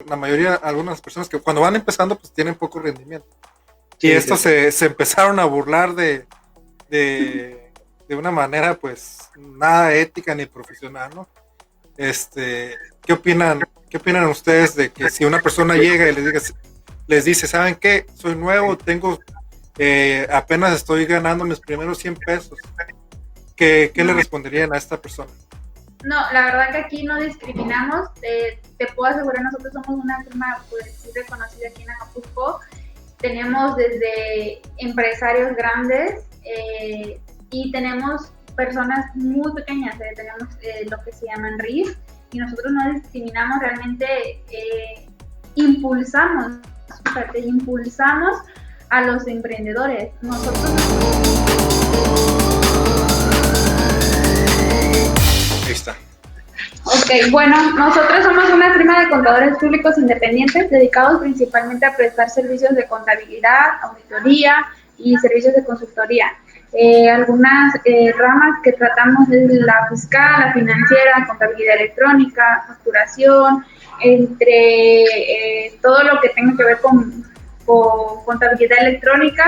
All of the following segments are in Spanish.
la mayoría, algunas personas que cuando van empezando, pues tienen poco rendimiento. Y Sí, estos sí. se empezaron a burlar de una manera, pues, nada ética ni profesional, ¿no? ¿Qué opinan ustedes de que si una persona llega y les dice, ¿saben qué? Soy nuevo, apenas estoy ganando mis primeros 100 pesos. ¿Qué le responderían a esta persona? No, la verdad que aquí no discriminamos. Te puedo asegurar, nosotros somos una firma pues, reconocida aquí en Acapulco. Tenemos desde empresarios grandes y tenemos personas muy pequeñas. Tenemos lo que se llaman RIF y nosotros no discriminamos, realmente impulsamos a los emprendedores. Ahí está. Ok, bueno, nosotros somos una firma de contadores públicos independientes dedicados principalmente a prestar servicios de contabilidad, auditoría y servicios de consultoría. Algunas ramas que tratamos es la fiscal, la financiera, contabilidad electrónica, facturación, entre todo lo que tenga que ver con contabilidad electrónica,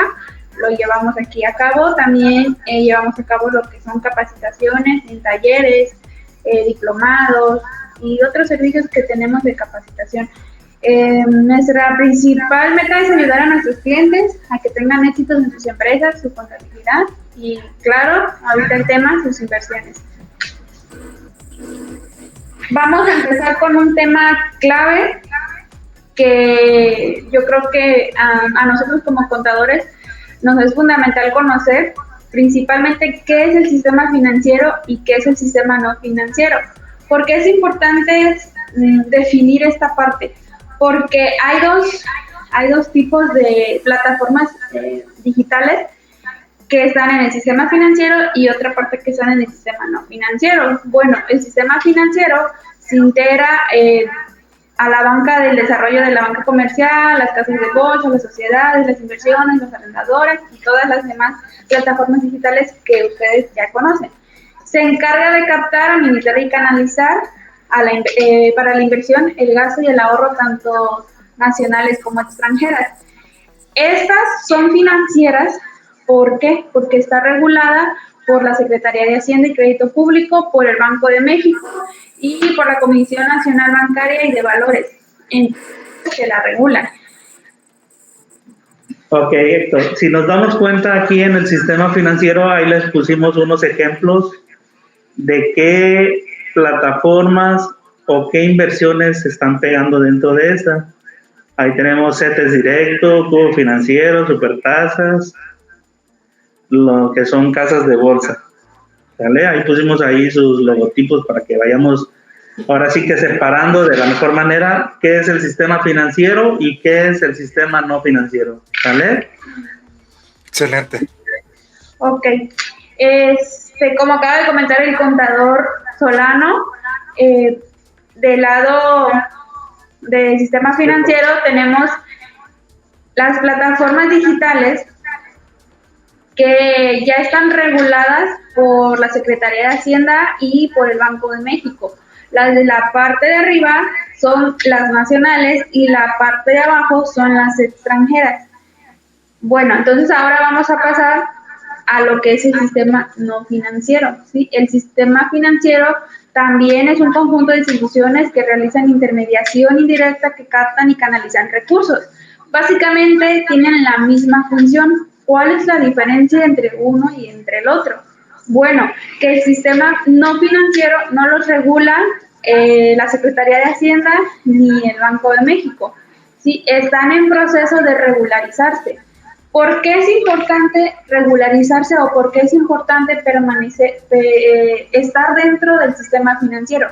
lo llevamos aquí a cabo. También llevamos a cabo lo que son capacitaciones en talleres, diplomados y otros servicios que tenemos de capacitación. Nuestra principal meta es ayudar a nuestros clientes a que tengan éxitos en sus empresas, su contabilidad y, claro, ahorita el tema, sus inversiones. Vamos a empezar con un tema clave que yo creo que a nosotros como contadores nos es fundamental conocer, principalmente qué es el sistema financiero y qué es el sistema no financiero. ¿Por qué es importante definir esta parte? Porque hay dos tipos de plataformas digitales que están en el sistema financiero y otra parte que están en el sistema no financiero. Bueno, el sistema financiero se integra a la banca del desarrollo de la banca comercial, las casas de bolsa, las sociedades, las inversiones, los arrendadores y todas las demás plataformas digitales que ustedes ya conocen. Se encarga de captar, administrar y canalizar para la inversión, el gasto y el ahorro tanto nacionales como extranjeras. Estas son financieras, ¿por qué? Porque está regulada por la Secretaría de Hacienda y Crédito Público, por el Banco de México y por la Comisión Nacional Bancaria y de Valores, que la regulan. Ok, Héctor, si nos damos cuenta aquí en el sistema financiero, ahí les pusimos unos ejemplos de qué plataformas o qué inversiones se están pegando dentro de esta. Ahí tenemos CETES Directo, Cubo Financiero, Supertasas, lo que son casas de bolsa. ¿Vale? Ahí pusimos ahí sus logotipos para que vayamos ahora sí que separando de la mejor manera qué es el sistema financiero y qué es el sistema no financiero. ¿Vale? Excelente. Ok. Como acaba de comentar el contador Solano, del lado del sistema financiero tenemos las plataformas digitales que ya están reguladas por la Secretaría de Hacienda y por el Banco de México. Las de la parte de arriba son las nacionales y la parte de abajo son las extranjeras. Bueno, entonces ahora vamos a pasar a lo que es el sistema no financiero, ¿sí? El sistema financiero también es un conjunto de instituciones que realizan intermediación indirecta, que captan y canalizan recursos. Básicamente tienen la misma función. ¿Cuál es la diferencia entre uno y entre el otro? Bueno, que el sistema no financiero no los regula la Secretaría de Hacienda ni el Banco de México. ¿Sí? Están en proceso de regularizarse. ¿Por qué es importante regularizarse o por qué es importante estar dentro del sistema financiero?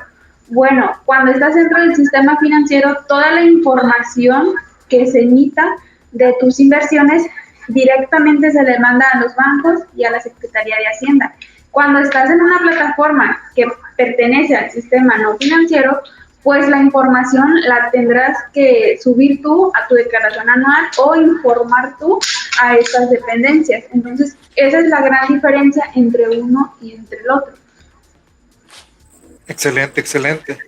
Bueno, cuando estás dentro del sistema financiero, toda la información que se emita de tus inversiones directamente se le manda a los bancos y a la Secretaría de Hacienda. Cuando estás en una plataforma que pertenece al sistema no financiero, pues la información la tendrás que subir tú a tu declaración anual o informar tú a estas dependencias. Entonces, esa es la gran diferencia entre uno y entre el otro. Excelente, excelente.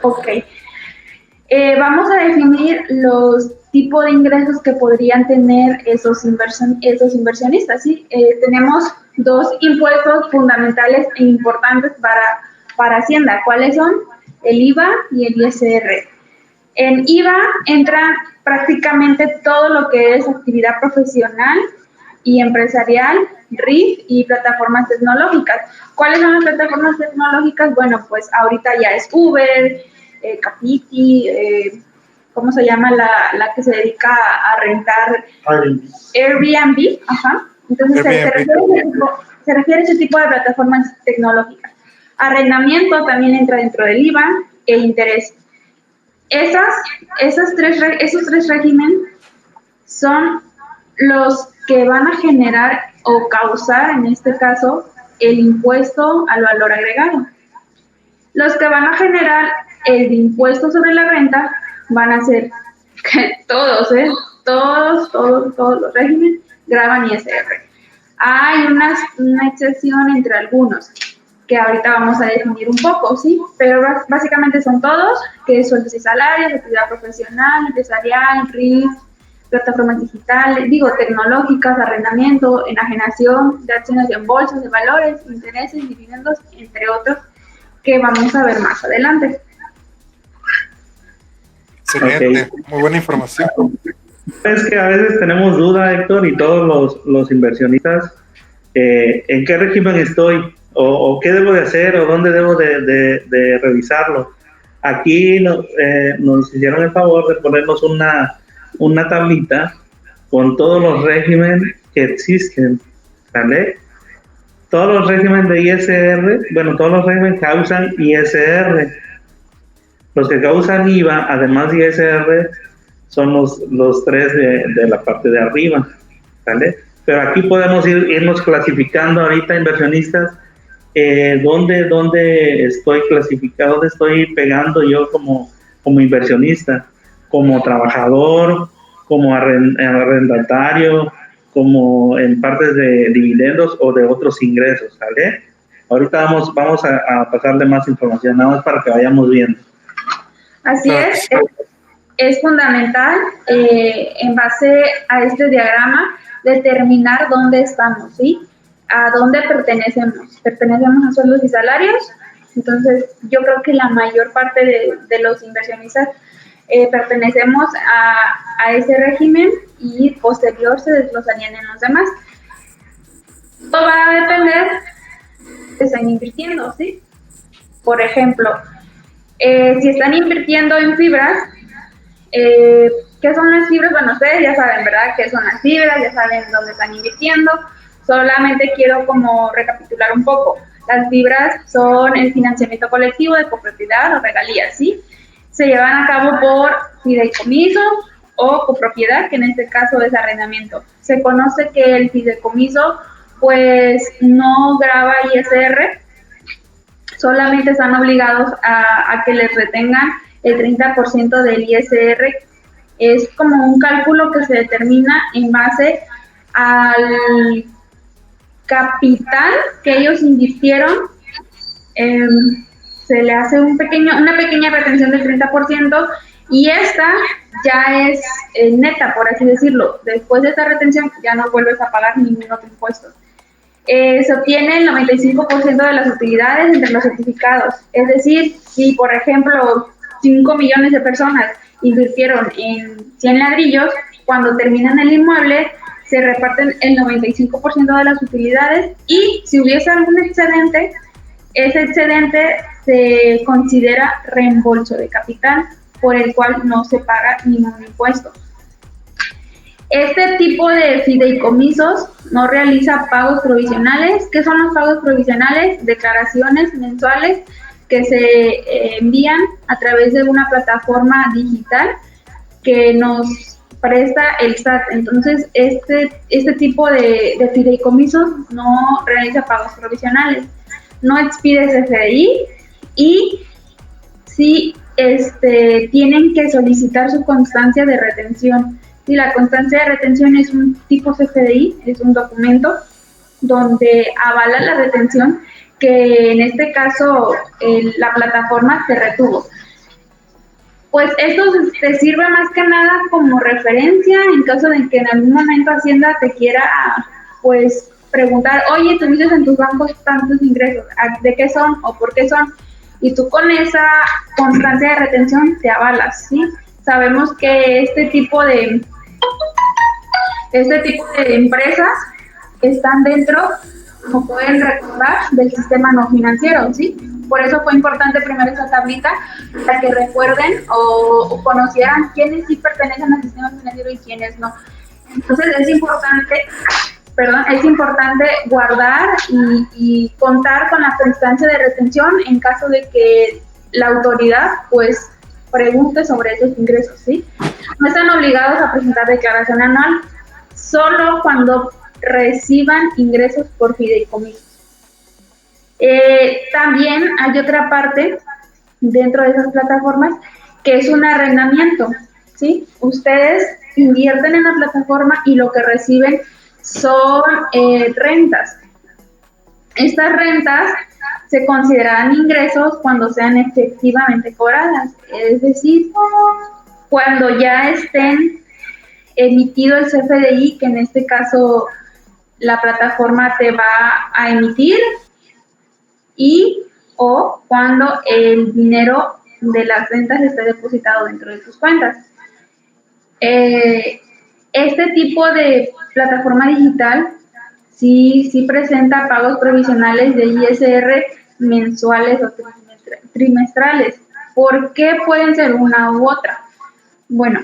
Ok. Vamos a definir los tipos de ingresos que podrían tener esos inversionistas, ¿sí? Tenemos dos impuestos fundamentales e importantes para Hacienda. ¿Cuáles son? El IVA y el ISR. En IVA entra prácticamente todo lo que es actividad profesional y empresarial, RIF y plataformas tecnológicas. ¿Cuáles son las plataformas tecnológicas? Bueno, pues ahorita ya es Uber, Capiti, ¿cómo se llama la que se dedica a rentar? Airbnb, ajá. Entonces se refiere a ese tipo de plataformas tecnológicas. Arrendamiento también entra dentro del IVA e interés. Esos tres regímenes son los que van a generar o causar, en este caso, el impuesto al valor agregado. Los que van a generar el impuesto sobre la renta van a ser que todos los regímenes graban ISR. Hay una excepción entre algunos, que ahorita vamos a definir un poco, ¿sí? Pero básicamente son todos, que es sueldos y salarios, actividad profesional, empresarial, RIF, plataformas digitales, tecnológicas, arrendamiento, enajenación de acciones en bolsas de valores, intereses, dividendos, entre otros, que vamos a ver más adelante. Excelente, okay. Muy buena información. Es que a veces tenemos duda, Héctor, y todos los inversionistas, ¿en qué régimen estoy? O qué debo de hacer, o dónde debo de revisarlo. Aquí nos hicieron el favor de ponernos una tablita con todos los regímenes que existen, ¿vale? Todos los regímenes de ISR, todos los regímenes causan ISR. Los que causan IVA, además de ISR, son los tres de la parte de arriba, ¿vale? Pero aquí podemos irnos clasificando ahorita, inversionistas, dónde estoy clasificado, dónde estoy pegando yo como inversionista, como trabajador, como arrendatario, como en partes de dividendos o de otros ingresos, ¿vale? Ahorita vamos a pasarle más información, nada más para que vayamos viendo. Así es fundamental, en base a este diagrama, determinar dónde estamos, ¿sí? A dónde pertenecemos. Pertenecemos a sueldos y salarios. Entonces, yo creo que la mayor parte de los inversionistas pertenecemos a ese régimen y posterior se desglosarían en los demás. Todo va a depender de están invirtiendo, ¿sí? Por ejemplo, si están invirtiendo en fibras, ¿qué son las fibras? Bueno, ustedes ya saben, ¿verdad? ¿Qué son las fibras? Ya saben dónde están invirtiendo. Solamente quiero como recapitular un poco. Las fibras son el financiamiento colectivo de copropiedad o regalías, ¿sí? Se llevan a cabo por fideicomiso o copropiedad, que en este caso es arrendamiento. Se conoce que el fideicomiso, pues, no grava ISR, solamente están obligados a que les retengan el 30% del ISR. Es como un cálculo que se determina en base al capital que ellos invirtieron. Se le hace una pequeña retención del 30% y esta ya es neta, por así decirlo. Después de esta retención ya no vuelves a pagar ningún otro impuesto. Se obtiene el 95% de las utilidades entre los certificados. Es decir, si por ejemplo 5 millones de personas invirtieron en 100 ladrillos, cuando terminan el inmueble se reparten el 95% de las utilidades y si hubiese algún excedente, ese excedente se considera reembolso de capital, por el cual no se paga ningún impuesto. Este tipo de fideicomisos no realiza pagos provisionales. ¿Qué son los pagos provisionales? Declaraciones mensuales que se envían a través de una plataforma digital que nos presta el SAT. Entonces, este tipo de fideicomisos no realiza pagos provisionales, no expide CFDI y sí tienen que solicitar su constancia de retención. Y la constancia de retención es un tipo CFDI, es un documento donde avala la retención que en este caso la plataforma te retuvo. Pues esto te sirve más que nada como referencia en caso de que en algún momento Hacienda te quiera, pues, preguntar, oye, tuviste en tus bancos tantos ingresos, ¿de qué son o por qué son? Y tú con esa constancia de retención te avalas, ¿sí? Sabemos que este tipo de empresas están dentro, como pueden recordar, del sistema no financiero, ¿sí? Por eso fue importante primero esa tablita, para que recuerden o conocieran quiénes sí pertenecen al sistema financiero y quiénes no. Entonces es importante guardar y contar con la constancia de retención en caso de que la autoridad, pues, pregunte sobre esos ingresos, ¿sí? No están obligados a presentar declaración anual, solo cuando reciban ingresos por fideicomiso. También hay otra parte dentro de esas plataformas que es un arrendamiento, ¿sí? Ustedes invierten en la plataforma y lo que reciben son rentas. Estas rentas se considerarán ingresos cuando sean efectivamente cobradas, es decir, cuando ya estén emitido el CFDI, que en este caso la plataforma te va a emitir, y o cuando el dinero de las rentas esté depositado dentro de tus cuentas. Este tipo de plataforma digital sí presenta pagos provisionales de ISR mensuales o trimestrales. ¿Por qué pueden ser una u otra? Bueno,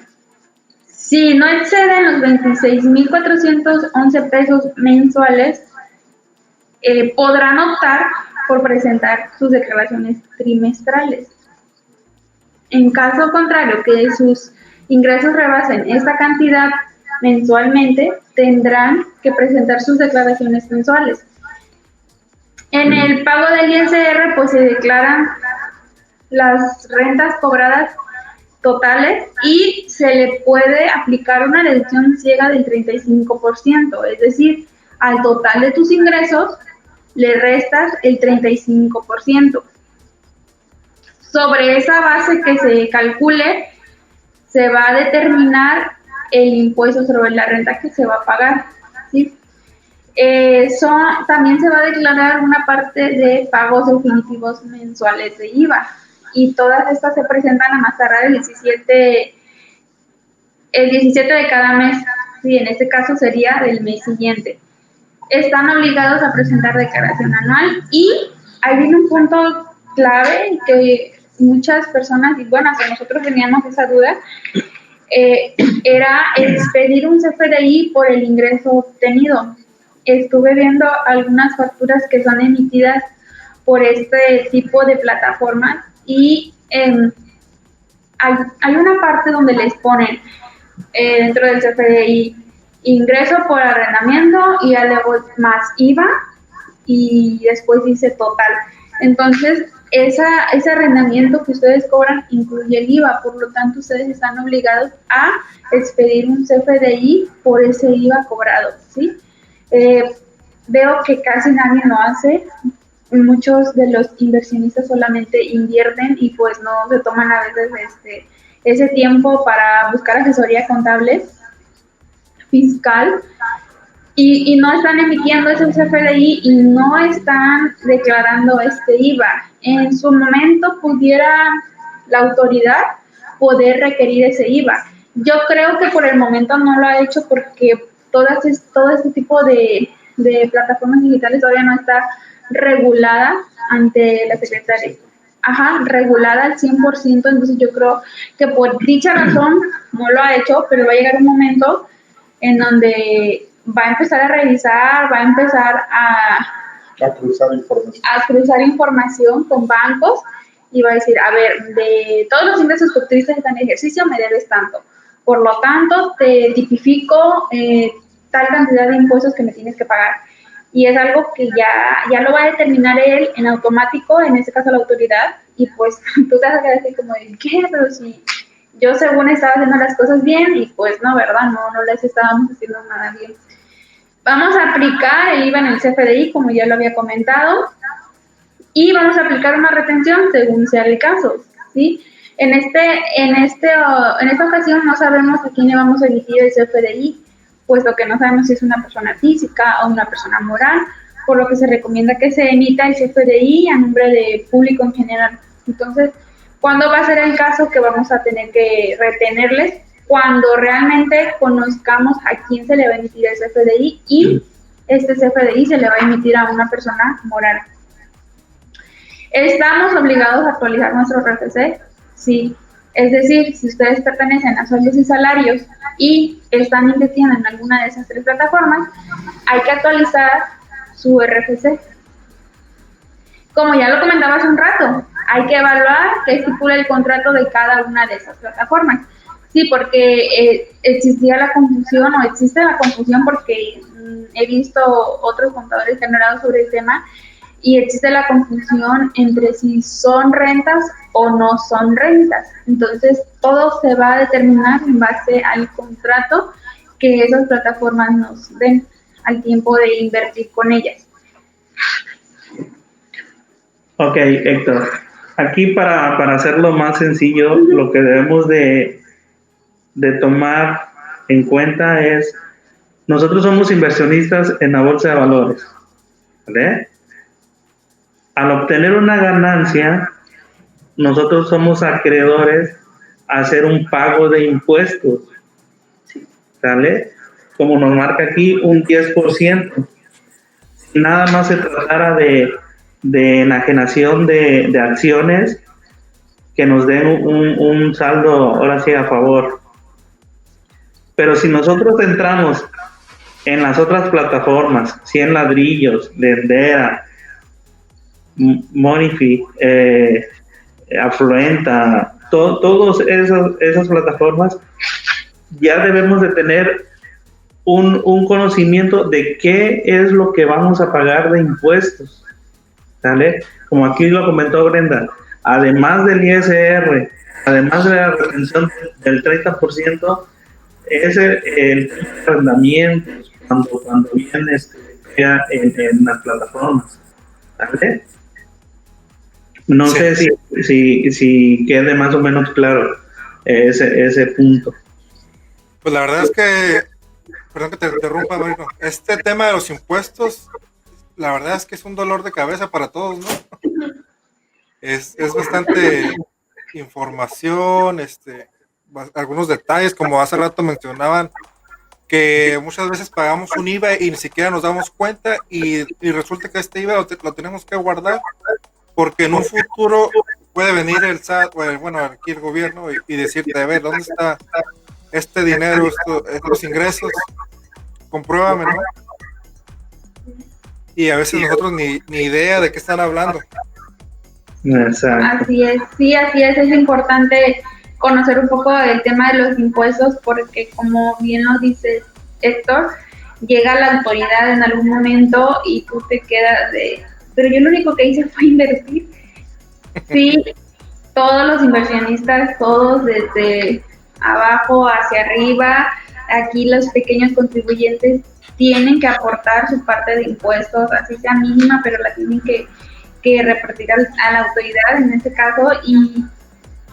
si no exceden los 26,411 pesos mensuales, podrán optar por presentar sus declaraciones trimestrales. En caso contrario, que sus ingresos rebasen esta cantidad mensualmente, tendrán que presentar sus declaraciones mensuales. En el pago del ISR, pues se declaran las rentas cobradas totales y se le puede aplicar una deducción ciega del 35%, es decir, al total de tus ingresos le restas el 35%. Sobre esa base que se calcule, se va a determinar el impuesto sobre la renta que se va a pagar, ¿sí? También se va a declarar una parte de pagos definitivos mensuales de IVA, y todas estas se presentan a más tardar el 17 de cada mes, ¿sí? En este caso sería del mes siguiente. Están obligados a presentar declaración anual, y ahí viene un punto clave que muchas personas, y bueno, hasta nosotros teníamos esa duda, era expedir un CFDI por el ingreso obtenido. Estuve viendo algunas facturas que son emitidas por este tipo de plataformas y hay una parte donde les ponen dentro del CFDI ingreso por arrendamiento y luego más IVA y después dice total. Entonces, ese arrendamiento que ustedes cobran incluye el IVA, por lo tanto ustedes están obligados a expedir un CFDI por ese IVA cobrado, ¿sí? Veo que casi nadie lo hace. Muchos de los inversionistas solamente invierten y pues no se toman a veces ese tiempo para buscar asesoría contable, fiscal, y no están emitiendo ese CFDI y no están declarando este IVA. En su momento pudiera la autoridad poder requerir ese IVA. Yo creo que por el momento no lo ha hecho porque todo este tipo de plataformas digitales todavía no está regulada ante la Secretaría. Regulada al 100%, entonces yo creo que por dicha razón no lo ha hecho, pero va a llegar un momento en donde va a empezar a revisar, va a empezar a cruzar información con bancos y va a decir, a ver, de todos los ingresos que obtuviste en el ejercicio me debes tanto, por lo tanto te tipifico tal cantidad de impuestos que me tienes que pagar. Y es algo que ya lo va a determinar él en automático, en este caso la autoridad, y pues tú te vas a quedar así como, ¿qué? Pero si yo según estaba haciendo las cosas bien, y pues no, ¿verdad? No les estábamos haciendo nada bien. Vamos a aplicar el IVA en el CFDI, como ya lo había comentado, y vamos a aplicar una retención según sea el caso, ¿sí? En esta ocasión no sabemos a quién le vamos a emitir el CFDI, puesto que no sabemos si es una persona física o una persona moral, por lo que se recomienda que se emita el CFDI a nombre de público en general. Entonces, ¿cuándo va a ser el caso que vamos a tener que retenerles? Cuando realmente conozcamos a quién se le va a emitir el CFDI y este CFDI se le va a emitir a una persona moral. ¿Estamos obligados a actualizar nuestro RFC? Sí. Es decir, si ustedes pertenecen a sueldos y salarios y están invirtiendo en alguna de esas 3 plataformas, hay que actualizar su RFC. Como ya lo comentaba hace un rato, hay que evaluar qué estipula el contrato de cada una de esas plataformas. Sí, porque existía la confusión, o existe la confusión, porque he visto otros contadores que han hablado sobre el tema, y existe la confusión entre si son rentas o no son rentas. Entonces, todo se va a determinar en base al contrato que esas plataformas nos den al tiempo de invertir con ellas. Ok, Héctor. Aquí para hacerlo más sencillo, lo que debemos de tomar en cuenta es, nosotros somos inversionistas en la bolsa de valores, ¿vale? Al obtener una ganancia, nosotros somos acreedores a hacer un pago de impuestos, ¿vale? Como nos marca aquí, un 10%. Nada más se tratara de enajenación de acciones que nos den un saldo, ahora sí, a favor. Pero si nosotros entramos en las otras plataformas, 100 ladrillos, Lendera, Monifi, Afluenta, todas esas plataformas, ya debemos de tener un conocimiento de qué es lo que vamos a pagar de impuestos, ¿vale? Como aquí lo comentó Brenda, además del ISR, además de la retención del 30%, es el arrendamiento cuando viene en las plataformas, ¿vale? No sé si quede más o menos claro ese punto. Pues la verdad es que, perdón que te interrumpa, Marino, este tema de los impuestos, la verdad es que es un dolor de cabeza para todos, ¿no? Es bastante información, algunos detalles, como hace rato mencionaban, que muchas veces pagamos un IVA y ni siquiera nos damos cuenta, y resulta que este IVA lo tenemos que guardar, porque en un futuro puede venir el SAT, bueno, aquí el gobierno, y decirte, a ver, ¿dónde está este dinero, estos ingresos? Compruébame, ¿no? Y a veces nosotros ni idea de qué están hablando. Exacto. Así es, sí, así es importante conocer un poco el tema de los impuestos, porque como bien lo dice Héctor, llega la autoridad en algún momento y tú te quedas de, pero yo lo único que hice fue invertir. Sí, todos los inversionistas, todos desde abajo hacia arriba, aquí los pequeños contribuyentes tienen que aportar su parte de impuestos, así sea mínima, pero la tienen que repartir a la autoridad en este caso,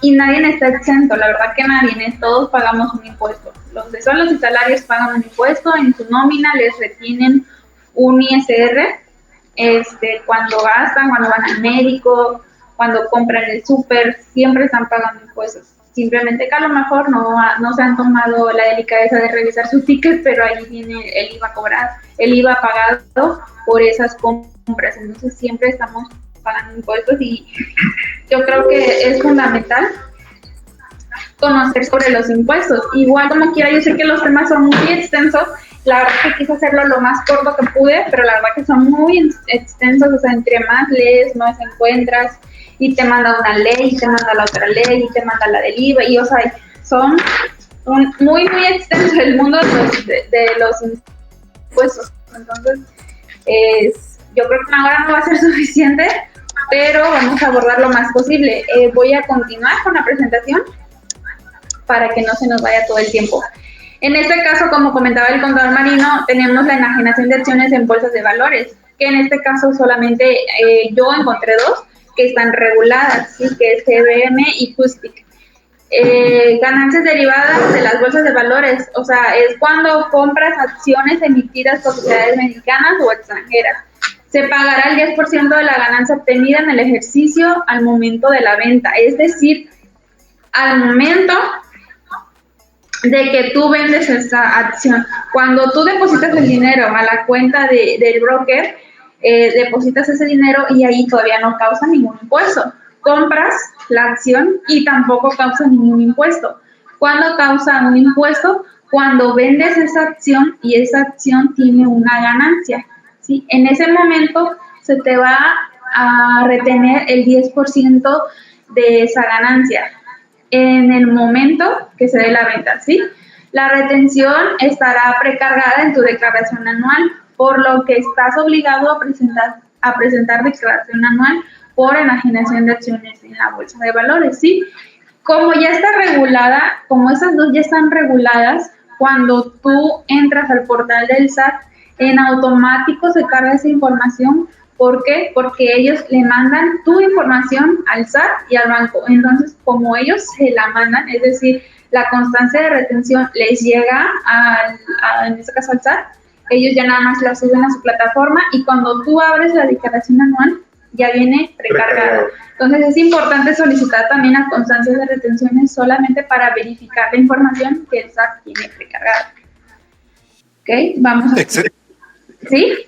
y nadie está exento, la verdad que nadie, todos pagamos un impuesto. Los de sueldos y salarios pagan un impuesto, en su nómina les retienen un ISR, cuando gastan, cuando van al médico, cuando compran el súper, siempre están pagando impuestos. Simplemente que a lo mejor no se han tomado la delicadeza de revisar su ticket, pero ahí viene el IVA cobrado, el IVA pagado por esas compras. Entonces siempre estamos pagando impuestos, y yo creo que es fundamental conocer sobre los impuestos. Igual, como quiera, yo sé que los temas son muy extensos, la verdad que quise hacerlo lo más corto que pude, pero la verdad que son muy extensos, o sea, entre más lees, más encuentras, y te manda una ley, y te manda la otra ley, y te manda la del IVA, y o sea, son muy, muy extenso el mundo de los impuestos. Entonces, yo creo que una hora no va a ser suficiente, pero vamos a abordar lo más posible. Voy a continuar con la presentación para que no se nos vaya todo el tiempo. En este caso, como comentaba el contador Marino, tenemos la enajenación de acciones en bolsas de valores, que en este caso solamente yo encontré 2 que están reguladas, ¿sí? Que es GBM y CUSPIC. Ganancias derivadas de las bolsas de valores, o sea, es cuando compras acciones emitidas por sociedades mexicanas o extranjeras. Se pagará el 10% de la ganancia obtenida en el ejercicio al momento de la venta, es decir, al momento de que tú vendes esa acción. Cuando tú depositas el dinero a la cuenta del broker, depositas ese dinero y ahí todavía no causa ningún impuesto. Compras la acción y tampoco causa ningún impuesto. ¿Cuándo causa un impuesto? Cuando vendes esa acción y esa acción tiene una ganancia, ¿sí? En ese momento se te va a retener el 10% de esa ganancia en el momento que se dé la venta, ¿sí? La retención estará precargada en tu declaración anual, por lo que estás obligado a presentar declaración anual por enajenación de acciones en la bolsa de valores, ¿sí? Como ya está regulada, como esas dos ya están reguladas, cuando tú entras al portal del SAT, en automático se carga esa información. ¿Por qué? Porque ellos le mandan tu información al SAT y al banco. Entonces, como ellos se la mandan, es decir, la constancia de retención les llega en este caso al SAT, ellos ya nada más la suben a su plataforma y cuando tú abres la declaración anual, ya viene precargada. Entonces, es importante solicitar también las constancias de retenciones solamente para verificar la información que el SAT tiene precargada. ¿Ok? Vamos a... ¿Sí?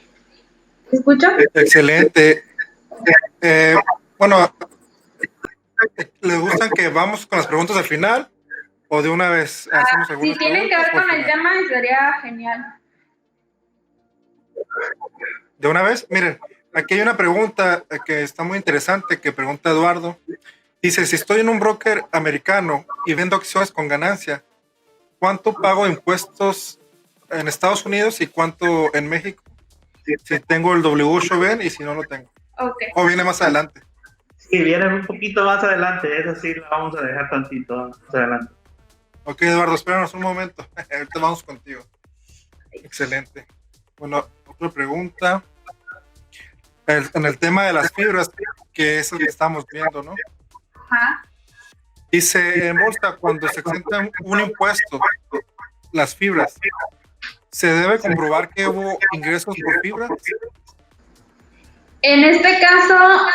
¿Te escucho? Excelente. Bueno, ¿les gustan que vamos con las preguntas al final o de una vez hacemos algunas si tienen que ver con el tema, sería genial. ¿De una vez? Miren, aquí hay una pregunta que está muy interesante que pregunta Eduardo. Dice, si estoy en un broker americano y vendo acciones con ganancia, ¿cuánto pago de impuestos en Estados Unidos y cuánto en México? Si tengo el W8BEN y si no lo tengo. Okay. ¿O viene más adelante? Sí, viene un poquito más adelante. Eso sí, lo vamos a dejar tantito más adelante. Ok, Eduardo, espéranos un momento. Ahorita vamos contigo. Excelente. Bueno, otra pregunta. En el tema de las fibras, que es el que estamos viendo, ¿no? Ajá. Dice, en bolsa, cuando se exenta un impuesto, las fibras, ¿se debe comprobar que hubo ingresos por fibras? En este caso,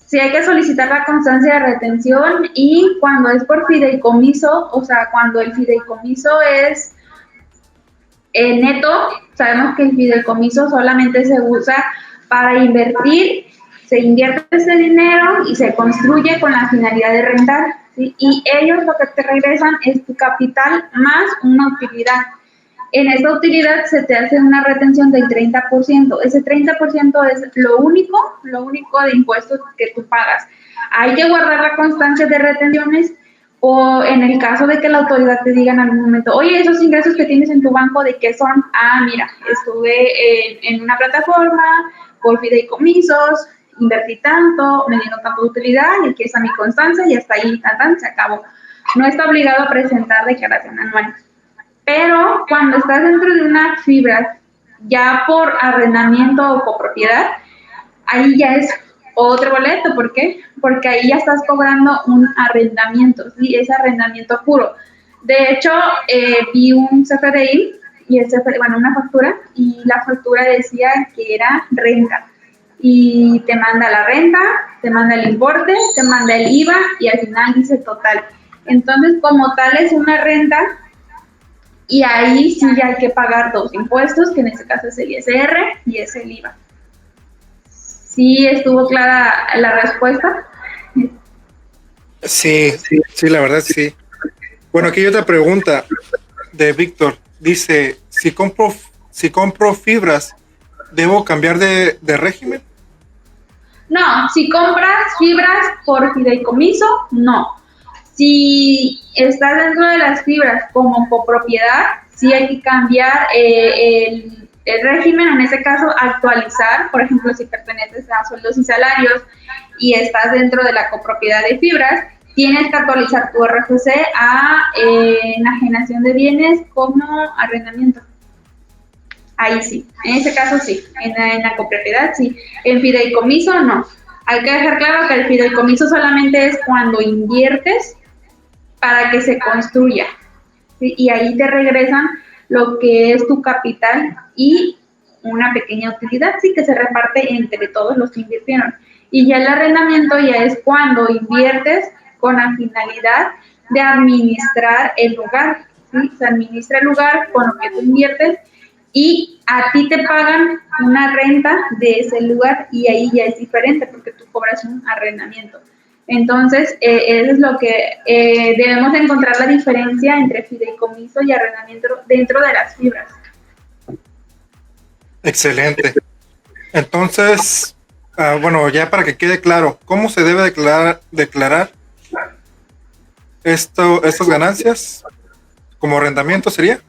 sí hay que solicitar la constancia de retención y cuando es por fideicomiso, o sea, cuando el fideicomiso es neto, sabemos que el fideicomiso solamente se usa para invertir, se invierte ese dinero y se construye con la finalidad de rentar, ¿sí? Y ellos lo que te regresan es tu capital más una utilidad. En esta utilidad se te hace una retención del 30%. Ese 30% es lo único de impuestos que tú pagas. Hay que guardar la constancia de retenciones o en el caso de que la autoridad te diga en algún momento, oye, esos ingresos que tienes en tu banco, ¿de qué son? Ah, mira, estuve en una plataforma por fideicomisos, invertí tanto, me dieron tanto de utilidad y aquí está mi constancia y hasta ahí, se acabó. No está obligado a presentar declaración anual. Pero cuando estás dentro de una fibra, ya por arrendamiento o copropiedad, ahí ya es otro boleto. ¿Por qué? Porque ahí ya estás cobrando un arrendamiento, ¿sí? Es arrendamiento puro. De hecho, vi un CFDI, y una factura, y la factura decía que era renta. Y te manda la renta, te manda el importe, te manda el IVA, y al final dice total. Entonces, como tal, es una renta. Y ahí sí ya hay que pagar dos impuestos, que en este caso es el ISR y es el IVA. ¿Sí estuvo clara la respuesta? Sí, la verdad sí. Bueno, aquí hay otra pregunta de Víctor. Dice, si compro fibras, ¿debo cambiar de régimen? No, si compras fibras por fideicomiso, no. Si estás dentro de las fibras como copropiedad, sí hay que cambiar el régimen, en ese caso actualizar, por ejemplo, si perteneces a sueldos y salarios y estás dentro de la copropiedad de fibras, tienes que actualizar tu RFC a enajenación de bienes como arrendamiento. Ahí sí, en ese caso sí, en la copropiedad sí, en fideicomiso no. Hay que dejar claro que el fideicomiso solamente es cuando inviertes para que se construya, ¿sí? Y ahí te regresan lo que es tu capital y una pequeña utilidad, sí, que se reparte entre todos los que invirtieron. Y ya el arrendamiento ya es cuando inviertes con la finalidad de administrar el lugar, ¿sí? Se administra el lugar con lo que tú inviertes y a ti te pagan una renta de ese lugar y ahí ya es diferente porque tú cobras un arrendamiento. Entonces, eso es lo que debemos encontrar la diferencia entre fideicomiso y arrendamiento dentro de las fibras. Excelente. Entonces, bueno, ya para que quede claro, ¿cómo se debe declarar estas ganancias como arrendamiento sería?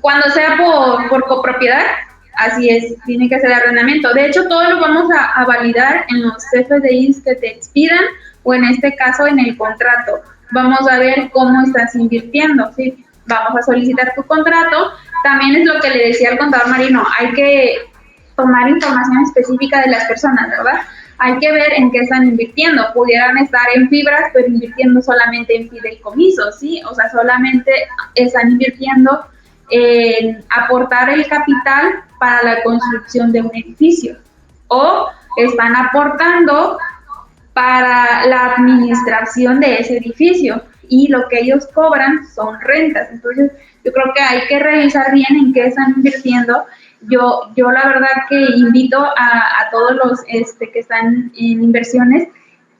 Cuando sea por copropiedad, así es, tiene que ser arrendamiento. De hecho, todo lo vamos a validar en los CFDIs que te expidan o en este caso en el contrato. Vamos a ver cómo estás invirtiendo, ¿sí? Vamos a solicitar tu contrato. También es lo que le decía al contador Marino, hay que tomar información específica de las personas, ¿verdad? Hay que ver en qué están invirtiendo. Pudieran estar en fibras, pero invirtiendo solamente en fideicomisos, ¿sí? O sea, solamente están invirtiendo en aportar el capital para la construcción de un edificio o están aportando para la administración de ese edificio y lo que ellos cobran son rentas. Entonces, yo creo que hay que revisar bien en qué están invirtiendo. Yo la verdad que invito a todos los que están en inversiones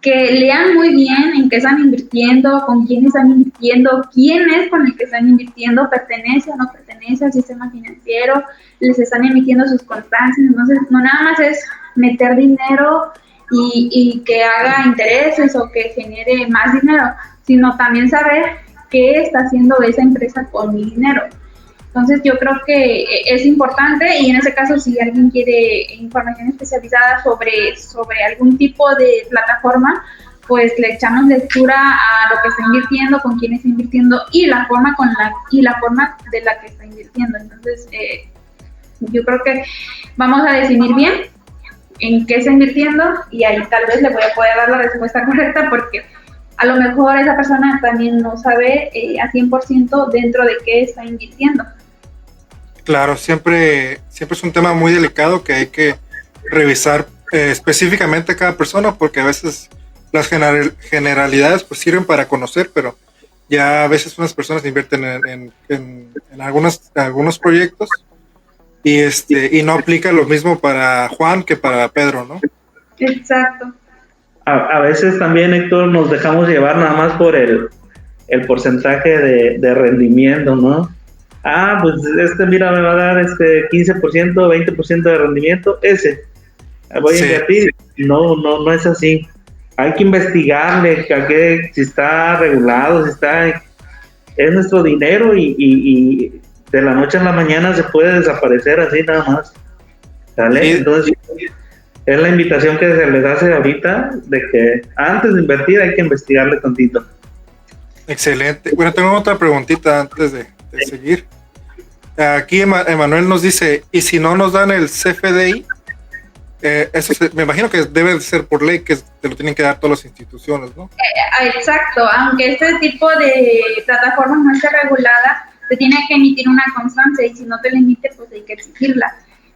que lean muy bien en qué están invirtiendo, con quién están invirtiendo, quién es con el que están invirtiendo, pertenece o no pertenece al sistema financiero, les están emitiendo sus constancias. Entonces, no nada más es meter dinero y que haga intereses o que genere más dinero, sino también saber qué está haciendo esa empresa con mi dinero. Entonces yo creo que es importante y en ese caso si alguien quiere información especializada sobre algún tipo de plataforma, pues le echamos lectura a lo que está invirtiendo, con quién está invirtiendo y la forma de la que está invirtiendo. Entonces yo creo que vamos a definir bien en qué está invirtiendo y ahí tal vez le voy a poder dar la respuesta correcta porque a lo mejor esa persona también no sabe a 100% dentro de qué está invirtiendo. Claro, siempre es un tema muy delicado que hay que revisar específicamente a cada persona porque a veces las generalidades pues sirven para conocer, pero ya a veces unas personas invierten en algunos proyectos y no aplica lo mismo para Juan que para Pedro, ¿no? Exacto. A veces también, Héctor, nos dejamos llevar nada más por el porcentaje de rendimiento, ¿no? Pues mira, me va a dar 15%, 20% de rendimiento, voy a invertir. No es así. Hay que investigarle si está regulado, es nuestro dinero y de la noche a la mañana se puede desaparecer así nada más. ¿Sale? Sí. Entonces, es la invitación que se les hace ahorita de que antes de invertir hay que investigarle tantito. Excelente. Bueno, tengo otra preguntita antes de seguir. Aquí Emanuel nos dice, ¿y si no nos dan el CFDI? Me imagino que debe ser por ley que te lo tienen que dar todas las instituciones, ¿no? Exacto, aunque este tipo de plataforma no esté regulada, te tiene que emitir una constancia y si no te la emite, pues hay que exigirla.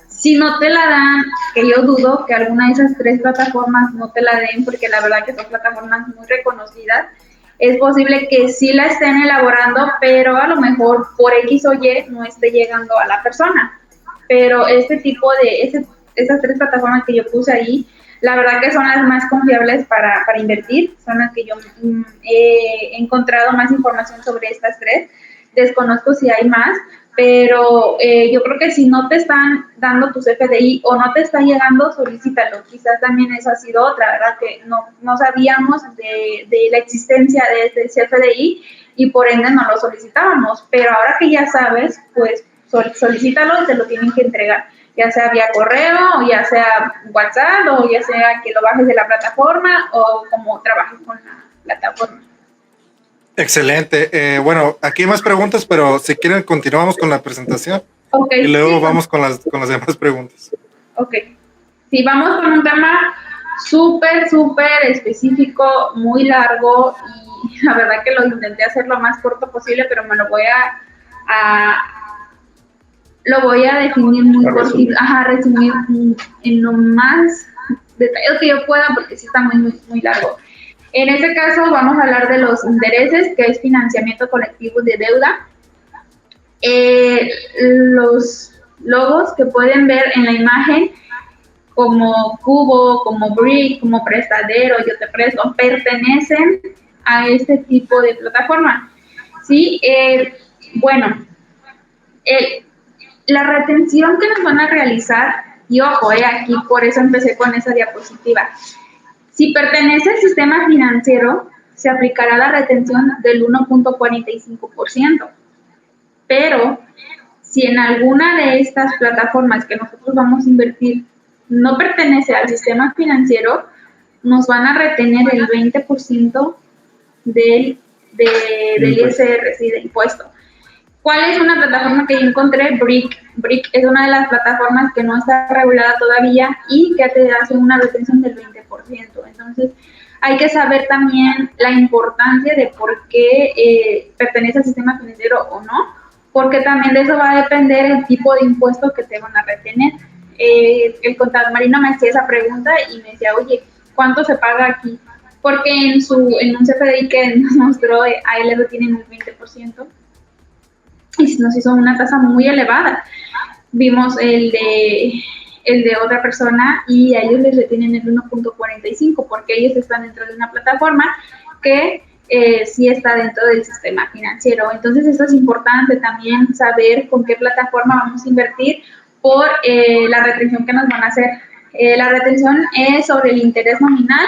Si no te la dan, que yo dudo que alguna de esas 3 plataformas no te la den, porque la verdad que son plataformas muy reconocidas, es posible que sí la estén elaborando, pero a lo mejor por X o Y no esté llegando a la persona. Pero esas 3 plataformas que yo puse ahí, la verdad que son las más confiables para invertir, son las que yo he encontrado más información sobre estas 3. Desconozco si hay más, pero yo creo que si no te están dando tu CFDI o no te está llegando, solicítalo. Quizás también eso ha sido otra, ¿verdad? Que no sabíamos de la existencia de este CFDI y por ende no lo solicitábamos. Pero ahora que ya sabes, pues solicítalo y te lo tienen que entregar, ya sea vía correo, o ya sea WhatsApp, o ya sea que lo bajes de la plataforma o como trabajes con la plataforma. Excelente. Bueno, aquí hay más preguntas, pero si quieren continuamos con la presentación. Okay, y luego vamos con las demás preguntas. Ok. Sí, vamos con un tema súper específico, muy largo la verdad que lo intenté hacer lo más corto posible, pero me lo voy a definir muy cortito, resumir en lo más detallado que yo pueda, porque sí está muy largo. En este caso vamos a hablar de los intereses, que es financiamiento colectivo de deuda. Los logos que pueden ver en la imagen, como Cubo, como Brick, como Prestadero, Yo Te Presto, pertenecen a este tipo de plataforma. ¿Sí? Bueno, la retención que nos van a realizar, y ojo, aquí por eso empecé con esa diapositiva. Si pertenece al sistema financiero, se aplicará la retención del 1.45%. Pero si en alguna de estas plataformas que nosotros vamos a invertir no pertenece al sistema financiero, nos van a retener el 20% del ISR, sí, de impuesto. ¿Cuál es una plataforma que yo encontré? Brick. Brick es una de las plataformas que no está regulada todavía y que te hace una retención del 20%. Entonces, hay que saber también la importancia de por qué pertenece al sistema financiero o no, porque también de eso va a depender el tipo de impuesto que te van a retener. El contador Marino me hacía esa pregunta y me decía, oye, ¿cuánto se paga aquí? Porque en un CFDI que nos mostró, a él le retienen un 20%. Y nos hizo una tasa muy elevada. Vimos el de otra persona y a ellos les retienen el 1.45 porque ellos están dentro de una plataforma que sí está dentro del sistema financiero. Entonces esto es importante también saber con qué plataforma vamos a invertir por la retención que nos van a hacer. La retención es sobre el interés nominal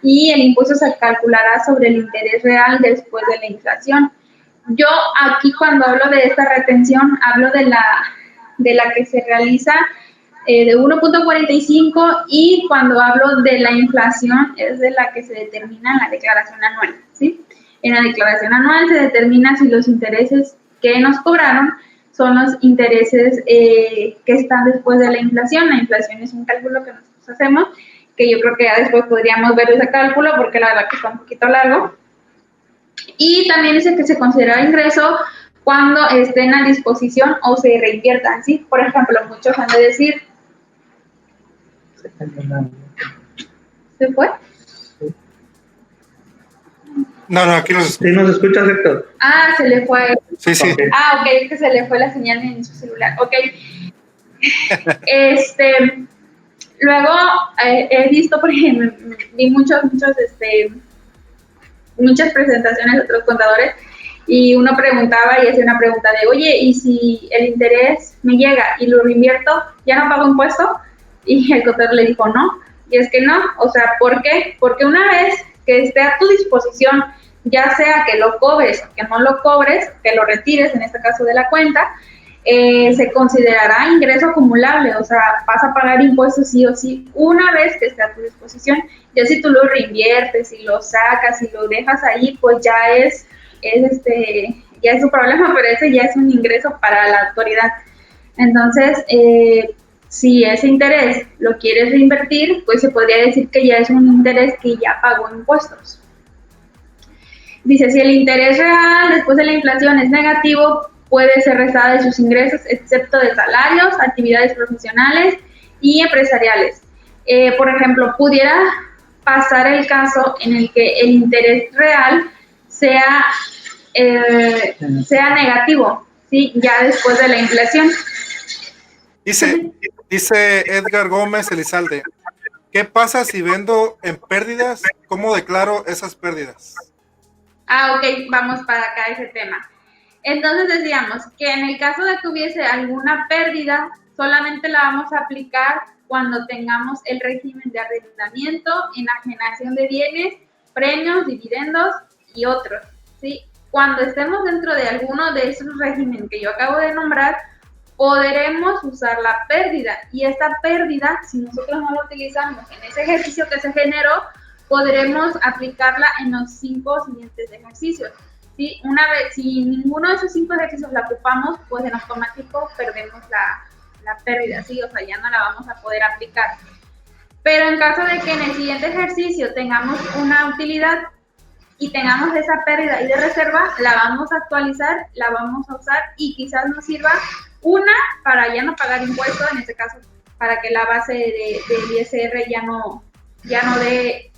y el impuesto se calculará sobre el interés real después de la inflación. Yo aquí cuando hablo de esta retención, hablo de la que se realiza de 1.45 y cuando hablo de la inflación es de la que se determina en la declaración anual, ¿sí? En la declaración anual se determina si los intereses que nos cobraron son los intereses que están después de la inflación. La inflación es un cálculo que nosotros hacemos, que yo creo que ya después podríamos ver ese cálculo porque la verdad que está un poquito largo. Y también es el que se considera ingreso cuando estén a disposición o se reinviertan, ¿sí? Por ejemplo, muchos han de decir... ¿Se fue? No, aquí nos escucha. ¿Sí nos escuchas, Héctor? Ah, se le fue. Sí. Okay. Ah, ok, es que se le fue la señal en su celular. Ok. Luego he visto, por ejemplo, vi muchas presentaciones de otros contadores y uno preguntaba y hacía una pregunta de, oye, ¿y si el interés me llega y lo reinvierto, ya no pago impuesto? Y el contador le dijo, no, y es que no, o sea, ¿por qué? Porque una vez que esté a tu disposición, ya sea que lo cobres o que no lo cobres, que lo retires, en este caso de la cuenta, se considerará ingreso acumulable, o sea, vas a pagar impuestos sí o sí una vez que esté a tu disposición. Ya si tú lo reinviertes y lo sacas y lo dejas ahí, pues ya es un problema, pero ese ya es un ingreso para la autoridad. Entonces, si ese interés lo quieres reinvertir, pues se podría decir que ya es un interés que ya pagó impuestos. Dice, si el interés real después de la inflación es negativo, puede ser restada de sus ingresos, excepto de salarios, actividades profesionales y empresariales. Por ejemplo, pudiera pasar el caso en el que el interés real sea negativo, ¿sí? Ya después de la inflación. Dice Edgar Gómez Elizalde, ¿qué pasa si vendo en pérdidas? ¿Cómo declaro esas pérdidas? Ah, ok, vamos para acá ese tema. Entonces decíamos que en el caso de que hubiese alguna pérdida, solamente la vamos a aplicar cuando tengamos el régimen de arrendamiento, enajenación de bienes, premios, dividendos y otros, ¿sí? Cuando estemos dentro de alguno de esos regímenes que yo acabo de nombrar, podremos usar la pérdida. Y esta pérdida, si nosotros no la utilizamos en ese ejercicio que se generó, podremos aplicarla en los 5 siguientes ejercicios. ¿Sí? Una vez, si ninguno de esos 5 ejercicios la ocupamos, pues en automático perdemos la pérdida, ¿sí? O sea, ya no la vamos a poder aplicar. Pero en caso de que en el siguiente ejercicio tengamos una utilidad, y tengamos esa pérdida ahí de reserva, la vamos a actualizar, la vamos a usar y quizás nos sirva una para ya no pagar impuestos, en este caso, para que la base del ISR ya no dé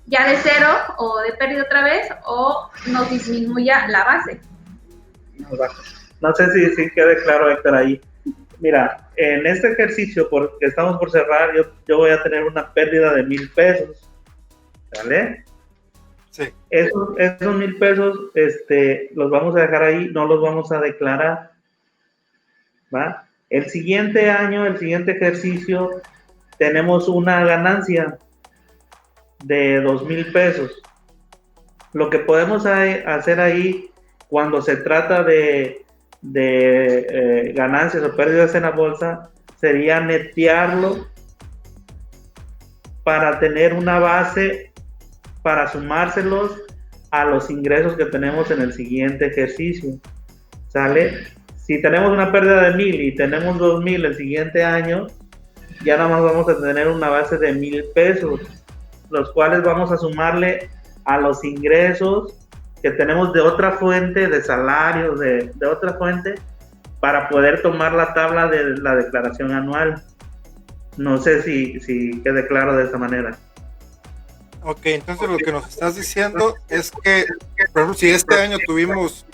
ya de cero o de pérdida otra vez, o nos disminuya la base. No sé si quede claro, Héctor, ahí. Mira, en este ejercicio, porque estamos por cerrar, yo voy a tener una pérdida de 1,000 pesos, ¿vale? Sí. Esos 1,000 pesos, los vamos a dejar ahí, no los vamos a declarar, ¿va? El siguiente año, el siguiente ejercicio, tenemos una ganancia de 2,000 pesos. Lo que podemos hacer ahí, cuando se trata de ganancias o pérdidas en la bolsa, sería netearlo para tener una base para sumárselos a los ingresos que tenemos en el siguiente ejercicio, ¿sale? Si tenemos una pérdida de 1,000 y tenemos 2,000 el siguiente año, ya nada más vamos a tener una base de 1,000 pesos, los cuales vamos a sumarle a los ingresos que tenemos de otra fuente, de salarios, de otra fuente, para poder tomar la tabla de la declaración anual. No sé si quede claro de esa manera. Ok, entonces lo que nos estás diciendo es que, por ejemplo, si este año tuvimos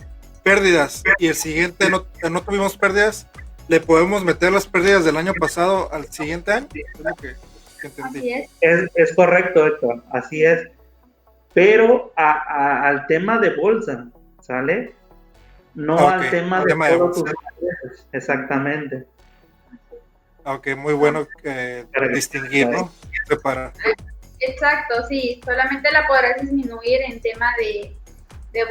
pérdidas y el siguiente no tuvimos pérdidas, ¿le podemos meter las pérdidas del año pasado al siguiente año? Es lo que entendí. Así es. Es correcto, Héctor, así es. Pero al tema de bolsa, ¿sale? No Okay, al tema de todos tus ingresos. Exactamente. Ok, muy bueno distinguir, ¿no? Separar. Exacto, sí, solamente la podrás disminuir en tema de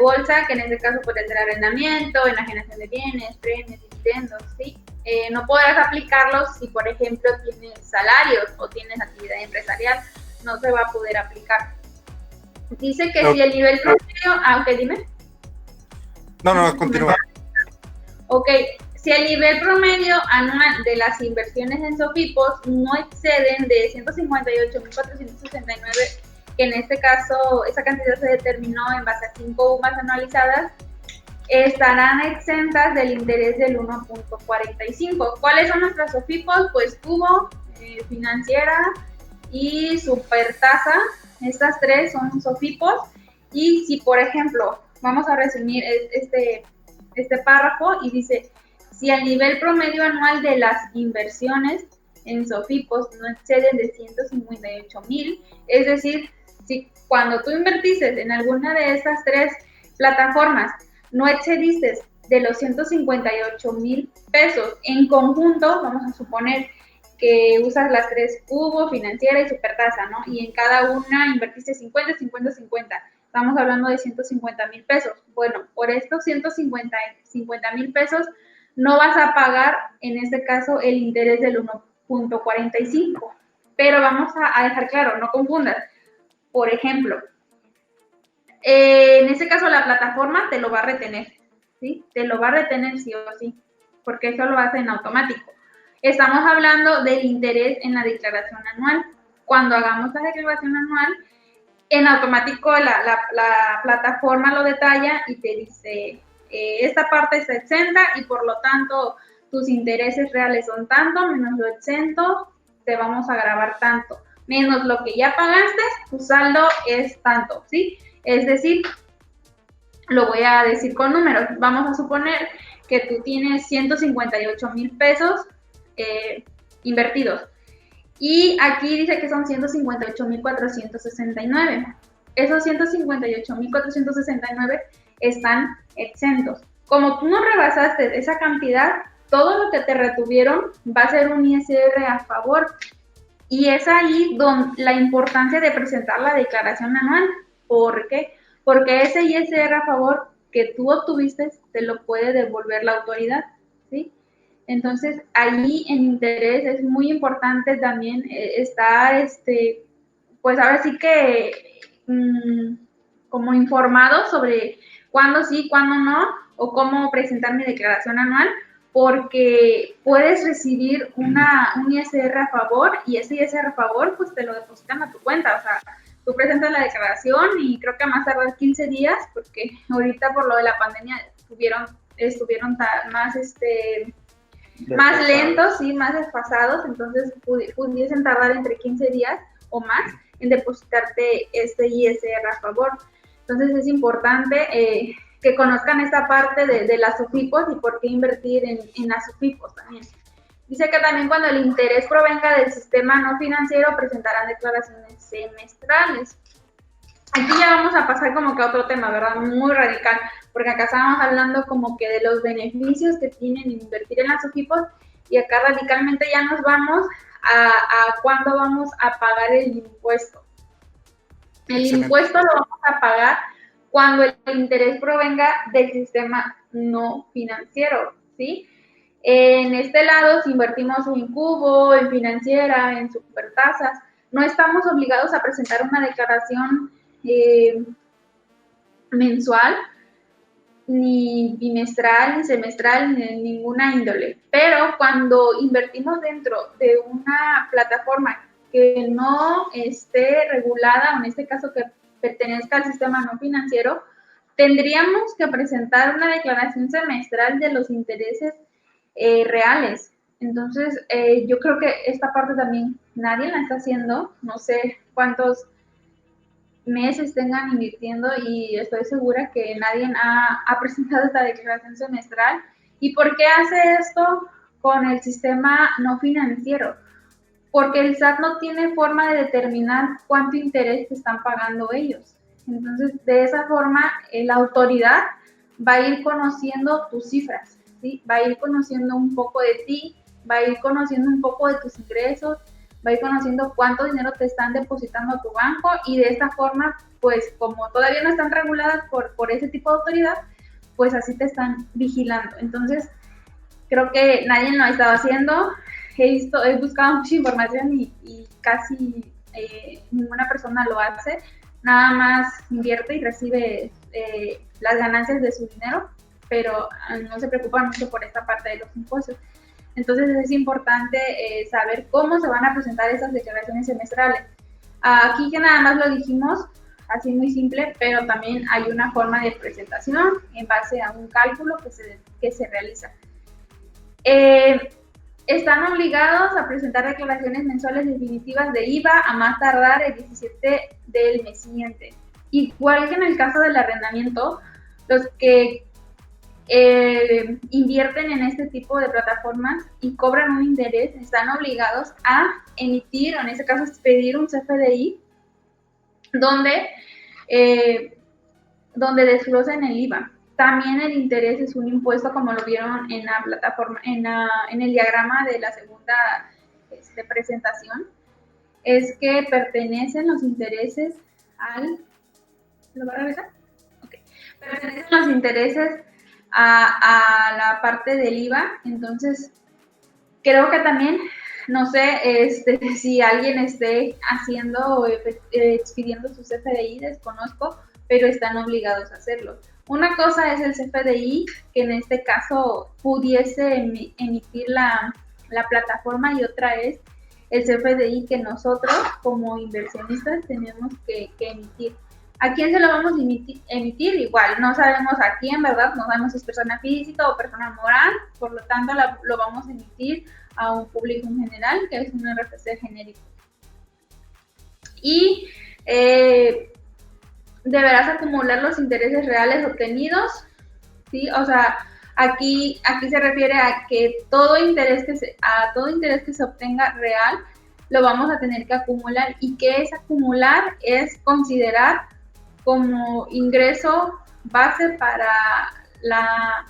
bolsa, que en este caso puede ser arrendamiento, enajenación de bienes, premios, dividendos, ¿sí? No podrás aplicarlos si, por ejemplo, tienes salarios o tienes actividad empresarial, no se va a poder aplicar. Dice que si el nivel promedio, ok, dime. No, continúa. Ok, si el nivel promedio anual de las inversiones en SOFIPOS no exceden de 158.469, que en este caso esa cantidad se determinó en base a 5 UMAS anualizadas, estarán exentas del interés del 1.45. ¿Cuáles son nuestras SOFIPOS? Pues Cubo, Financiera y Supertasa. Estas tres son SOFIPOS. Y si, por ejemplo, vamos a resumir este párrafo y dice, si el nivel promedio anual de las inversiones en SOFIPOS no exceden de 158,000, es decir, si cuando tú invertiste en alguna de estas tres plataformas no excediste de los 158,000 pesos en conjunto, vamos a suponer que usas las tres, Cubo, Financiera y Supertasa, ¿no? Y en cada una invertiste 50, 50, 50. Estamos hablando de 150,000 pesos. Bueno, por estos 150,000 pesos no vas a pagar, en este caso, el interés del 1.45. Pero vamos a dejar claro, no confundas. Por ejemplo, en este caso la plataforma te lo va a retener, ¿sí? Te lo va a retener sí o sí, porque eso lo hace en automático. Estamos hablando del interés en la declaración anual. Cuando hagamos la declaración anual, en automático la plataforma lo detalla y te dice, esta parte está exenta y por lo tanto tus intereses reales son tanto, menos lo exento, te vamos a grabar tanto, menos lo que ya pagaste, tu saldo es tanto, ¿sí? Es decir, lo voy a decir con números. Vamos a suponer que tú tienes 158,000 pesos invertidos. Y aquí dice que son 158,469. Esos 158,469 están exentos. Como tú no rebasaste esa cantidad, todo lo que te retuvieron va a ser un ISR a favor. Y es ahí donde la importancia de presentar la declaración anual. ¿Por qué? Porque ese ISR a favor que tú obtuviste te lo puede devolver la autoridad, ¿sí? Entonces, ahí en interés es muy importante también estar, pues ahora sí que como informado sobre cuándo sí, cuándo no, o cómo presentar mi declaración anual, porque puedes recibir un ISR a favor y ese ISR a favor pues te lo depositan a tu cuenta, o sea, tú presentas la declaración y creo que más tardar 15 días, porque ahorita por lo de la pandemia estuvieron más lentos, sí, más desfasados, entonces pudiesen tardar entre 15 días o más en depositarte este ISR a favor. Entonces es importante que conozcan esta parte de las SOFIPOS y por qué invertir en las SOFIPOS también. Dice que también cuando el interés provenga del sistema no financiero presentarán declaraciones semestrales. Aquí ya vamos a pasar como que a otro tema, ¿verdad? Muy radical, porque acá estábamos hablando como que de los beneficios que tienen invertir en las SOFIPOS y acá radicalmente ya nos vamos a cuándo vamos a pagar el impuesto. El impuesto lo vamos a pagar cuando el interés provenga del sistema no financiero, ¿sí? En este lado, si invertimos en Cubo, en Financiera, en Supertasas, no estamos obligados a presentar una declaración mensual, ni bimestral, ni semestral, ni de ninguna índole. Pero cuando invertimos dentro de una plataforma que no esté regulada, o en este caso que pertenezca al sistema no financiero, tendríamos que presentar una declaración semestral de los intereses reales. Entonces, yo creo que esta parte también nadie la está haciendo. No sé cuántos meses tengan invirtiendo y estoy segura que nadie ha presentado esta declaración semestral. ¿Y por qué hace esto con el sistema no financiero? Porque el SAT no tiene forma de determinar cuánto interés te están pagando ellos. Entonces, de esa forma, la autoridad va a ir conociendo tus cifras, ¿sí? Va a ir conociendo un poco de ti, va a ir conociendo un poco de tus ingresos, va a ir conociendo cuánto dinero te están depositando a tu banco y de esta forma, pues como todavía no están reguladas por ese tipo de autoridad, pues así te están vigilando. Entonces, creo que nadie lo ha estado haciendo. He buscado mucha información y casi ninguna persona lo hace. Nada más invierte y recibe las ganancias de su dinero, pero no se preocupan mucho por esta parte de los impuestos. Entonces es importante saber cómo se van a presentar esas declaraciones semestrales. Aquí que nada más lo dijimos, así muy simple, pero también hay una forma de presentación en base a un cálculo que se realiza. Están obligados a presentar declaraciones mensuales definitivas de IVA a más tardar el 17 del mes siguiente. Igual que en el caso del arrendamiento, los que invierten en este tipo de plataformas y cobran un interés están obligados a emitir, o en este caso expedir un CFDI donde desglosen el IVA. También el interés es un impuesto, como lo vieron en la plataforma, en el diagrama de la segunda presentación, es que pertenecen los intereses ¿lo va a regresar? Okay. Pertenecen los intereses a la parte del IVA. Entonces, creo que también, no sé si alguien esté haciendo o expidiendo su CFDI, desconozco, pero están obligados a hacerlo. Una cosa es el CFDI, que en este caso pudiese emitir la plataforma, y otra es el CFDI que nosotros como inversionistas tenemos que emitir. ¿A quién se lo vamos a emitir? Igual, no sabemos a quién, ¿verdad? No sabemos si es persona física o persona moral, por lo tanto lo vamos a emitir a un público en general, que es un RFC genérico. Y deberás acumular los intereses reales obtenidos, ¿sí? O sea, aquí se refiere a que todo interés que se obtenga real lo vamos a tener que acumular. ¿Y qué es acumular? Es considerar como ingreso base para la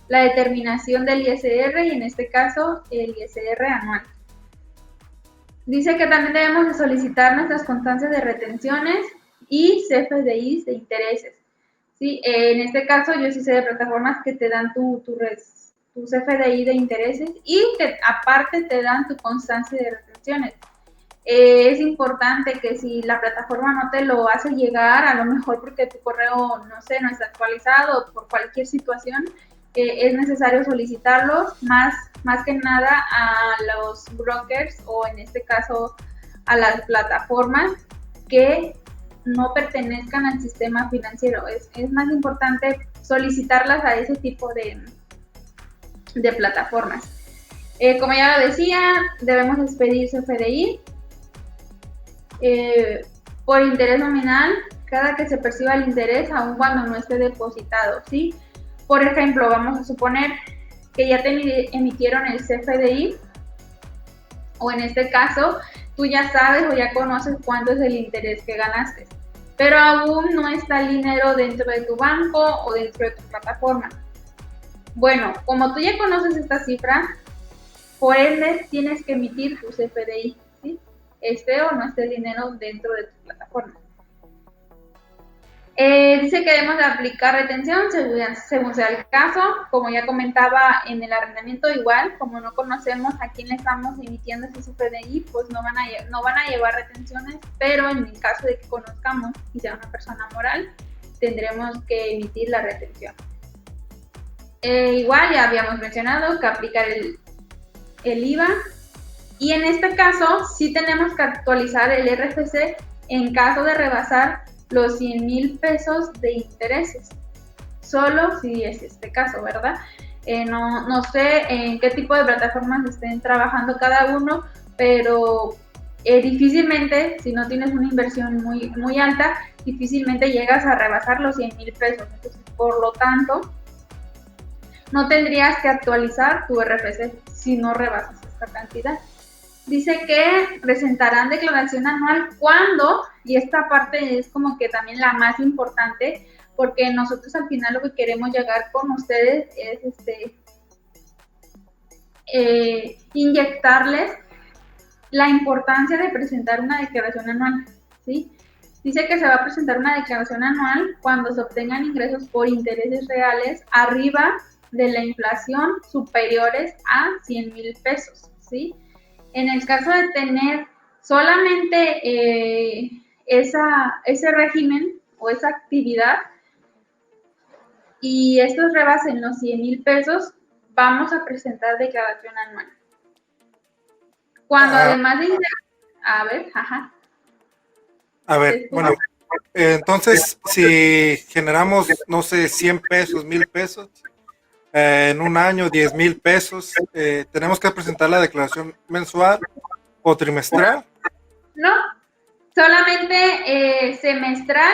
determinación del ISR, y en este caso el ISR anual. Dice que también debemos de solicitar nuestras constancias de retenciones y CFDIs de intereses, ¿sí? En este caso yo sí sé de plataformas que te dan tu CFDI de intereses y que aparte te dan tu constancia de retenciones. Es importante que si la plataforma no te lo hace llegar, a lo mejor porque tu correo, no sé, no está actualizado o por cualquier situación, es necesario solicitarlos, más que nada a los brokers, o en este caso a las plataformas que no pertenezcan al sistema financiero. Es más importante solicitarlas a ese tipo de plataformas. Como ya lo decía, debemos expedir CFDI por interés nominal cada que se perciba el interés, aun cuando no esté depositado, ¿sí? Por ejemplo, vamos a suponer que ya te emitieron el CFDI, o en este caso, tú ya sabes o ya conoces cuánto es el interés que ganaste, pero aún no está el dinero dentro de tu banco o dentro de tu plataforma. Bueno, como tú ya conoces esta cifra, por ende tienes que emitir tu CFDI, ¿sí? Esté o no esté el dinero dentro de tu plataforma. Dice que debemos de aplicar retención según sea el caso. Como ya comentaba, en el arrendamiento igual, como no conocemos a quién le estamos emitiendo ese CFDI, pues no van a llevar retenciones, pero en el caso de que conozcamos y sea una persona moral, tendremos que emitir la retención. Igual ya habíamos mencionado que aplicar el IVA, y en este caso sí tenemos que actualizar el RFC en caso de rebasar los 100,000 pesos de intereses, solo si es este caso, ¿verdad? No sé en qué tipo de plataformas estén trabajando cada uno, pero difícilmente, si no tienes una inversión muy, muy alta, difícilmente llegas a rebasar los 100,000 pesos. Entonces, por lo tanto, no tendrías que actualizar tu RFC si no rebasas esta cantidad. Dice que presentarán declaración anual cuando, y esta parte es como que también la más importante, porque nosotros al final lo que queremos llegar con ustedes es inyectarles la importancia de presentar una declaración anual, ¿sí? Dice que se va a presentar una declaración anual cuando se obtengan ingresos por intereses reales arriba de la inflación superiores a 100,000 pesos, ¿sí? En el caso de tener solamente ese régimen o esa actividad y estos rebasen los 100,000 pesos, vamos a presentar declaración anual. Cuando además de... A ver, bueno, entonces si generamos, no sé, 100 pesos, 1,000 pesos, en un año 10,000 pesos, tenemos que presentar la declaración mensual o trimestral. No, solamente semestral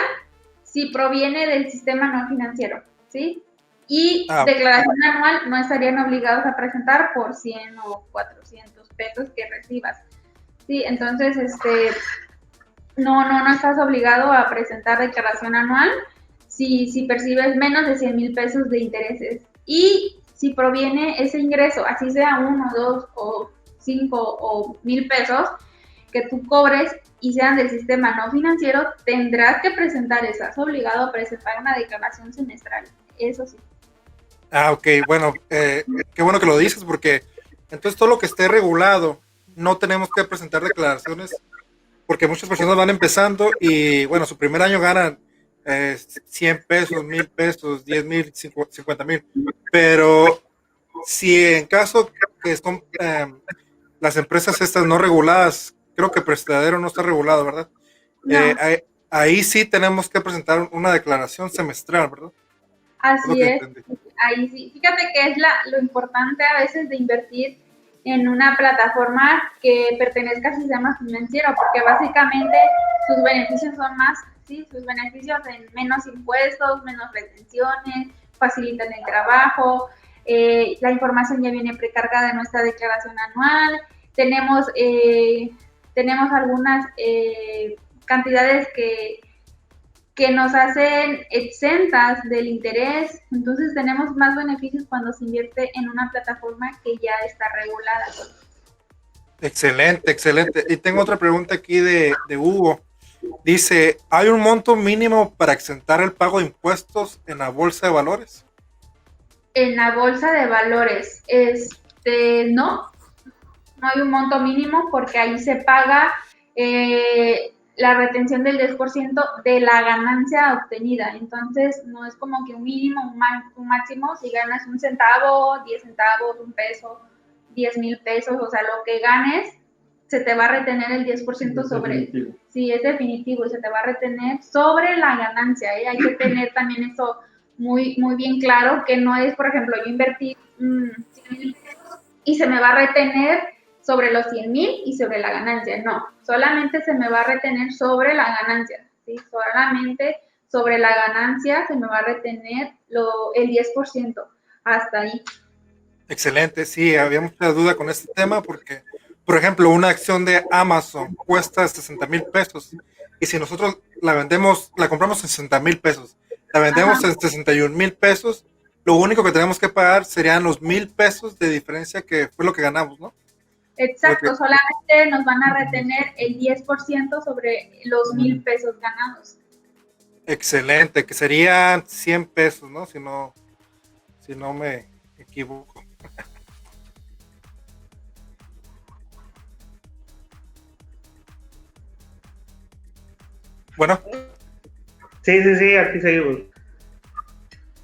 si proviene del sistema no financiero, ¿sí? Y declaración anual no estarían obligados a presentar por 100 o 400 pesos que recibas, ¿sí? Entonces, no estás obligado a presentar declaración anual si percibes menos de 100,000 pesos de intereses. Y si proviene ese ingreso, así sea 1, 2 o 5 o 1,000 pesos que tú cobres y sean del sistema no financiero, tendrás que presentar, estás obligado a presentar una declaración semestral, eso sí. Ok, bueno, qué bueno que lo dices, porque entonces todo lo que esté regulado, no tenemos que presentar declaraciones, porque muchas personas van empezando y, bueno, su primer año ganan 100 pesos, 1,000 pesos, 10,000, 50,000, pero si en caso que son las empresas estas no reguladas, creo que Prestadero no está regulado, ¿verdad? No. Ahí sí tenemos que presentar una declaración semestral, ¿verdad? Así es, ahí sí. Fíjate que es lo importante a veces de invertir en una plataforma que pertenezca al sistema financiero, porque básicamente sus beneficios son más, ¿sí? Sus beneficios en menos impuestos, menos retenciones, facilitan el trabajo, la información ya viene precargada en nuestra declaración anual, tenemos algunas cantidades que nos hacen exentas del interés, entonces tenemos más beneficios cuando se invierte en una plataforma que ya está regulada. Excelente, excelente. Y tengo otra pregunta aquí de Hugo. Dice, ¿hay un monto mínimo para exentar el pago de impuestos en la bolsa de valores? En la bolsa de valores, no hay un monto mínimo porque ahí se paga la retención del 10% de la ganancia obtenida. Entonces, no es como que un mínimo, un máximo, si ganas 1 centavo, 10 centavos, 1 peso, 10,000 pesos, o sea, lo que ganes, se te va a retener el 10% sobre, sí, es definitivo y se te va a retener sobre la ganancia, ¿eh? Hay que tener también eso muy, muy bien claro, que no es, por ejemplo, yo invertí 100,000 pesos y se me va a retener sobre los 100,000 y sobre la ganancia. No, solamente se me va a retener sobre la ganancia, ¿sí? Solamente sobre la ganancia se me va a retener el 10%, hasta ahí. Excelente, sí, había mucha duda con este tema porque, por ejemplo, una acción de Amazon cuesta 60,000 pesos y si nosotros la compramos en 60,000 pesos, la vendemos en 61,000 pesos, lo único que tenemos que pagar serían los 1,000 pesos de diferencia que fue lo que ganamos, ¿no? Exacto, solamente nos van a retener el 10% sobre los 1,000 pesos ganados. Excelente, que serían 100 pesos, ¿no? Si no me equivoco. Bueno. Sí, aquí seguimos.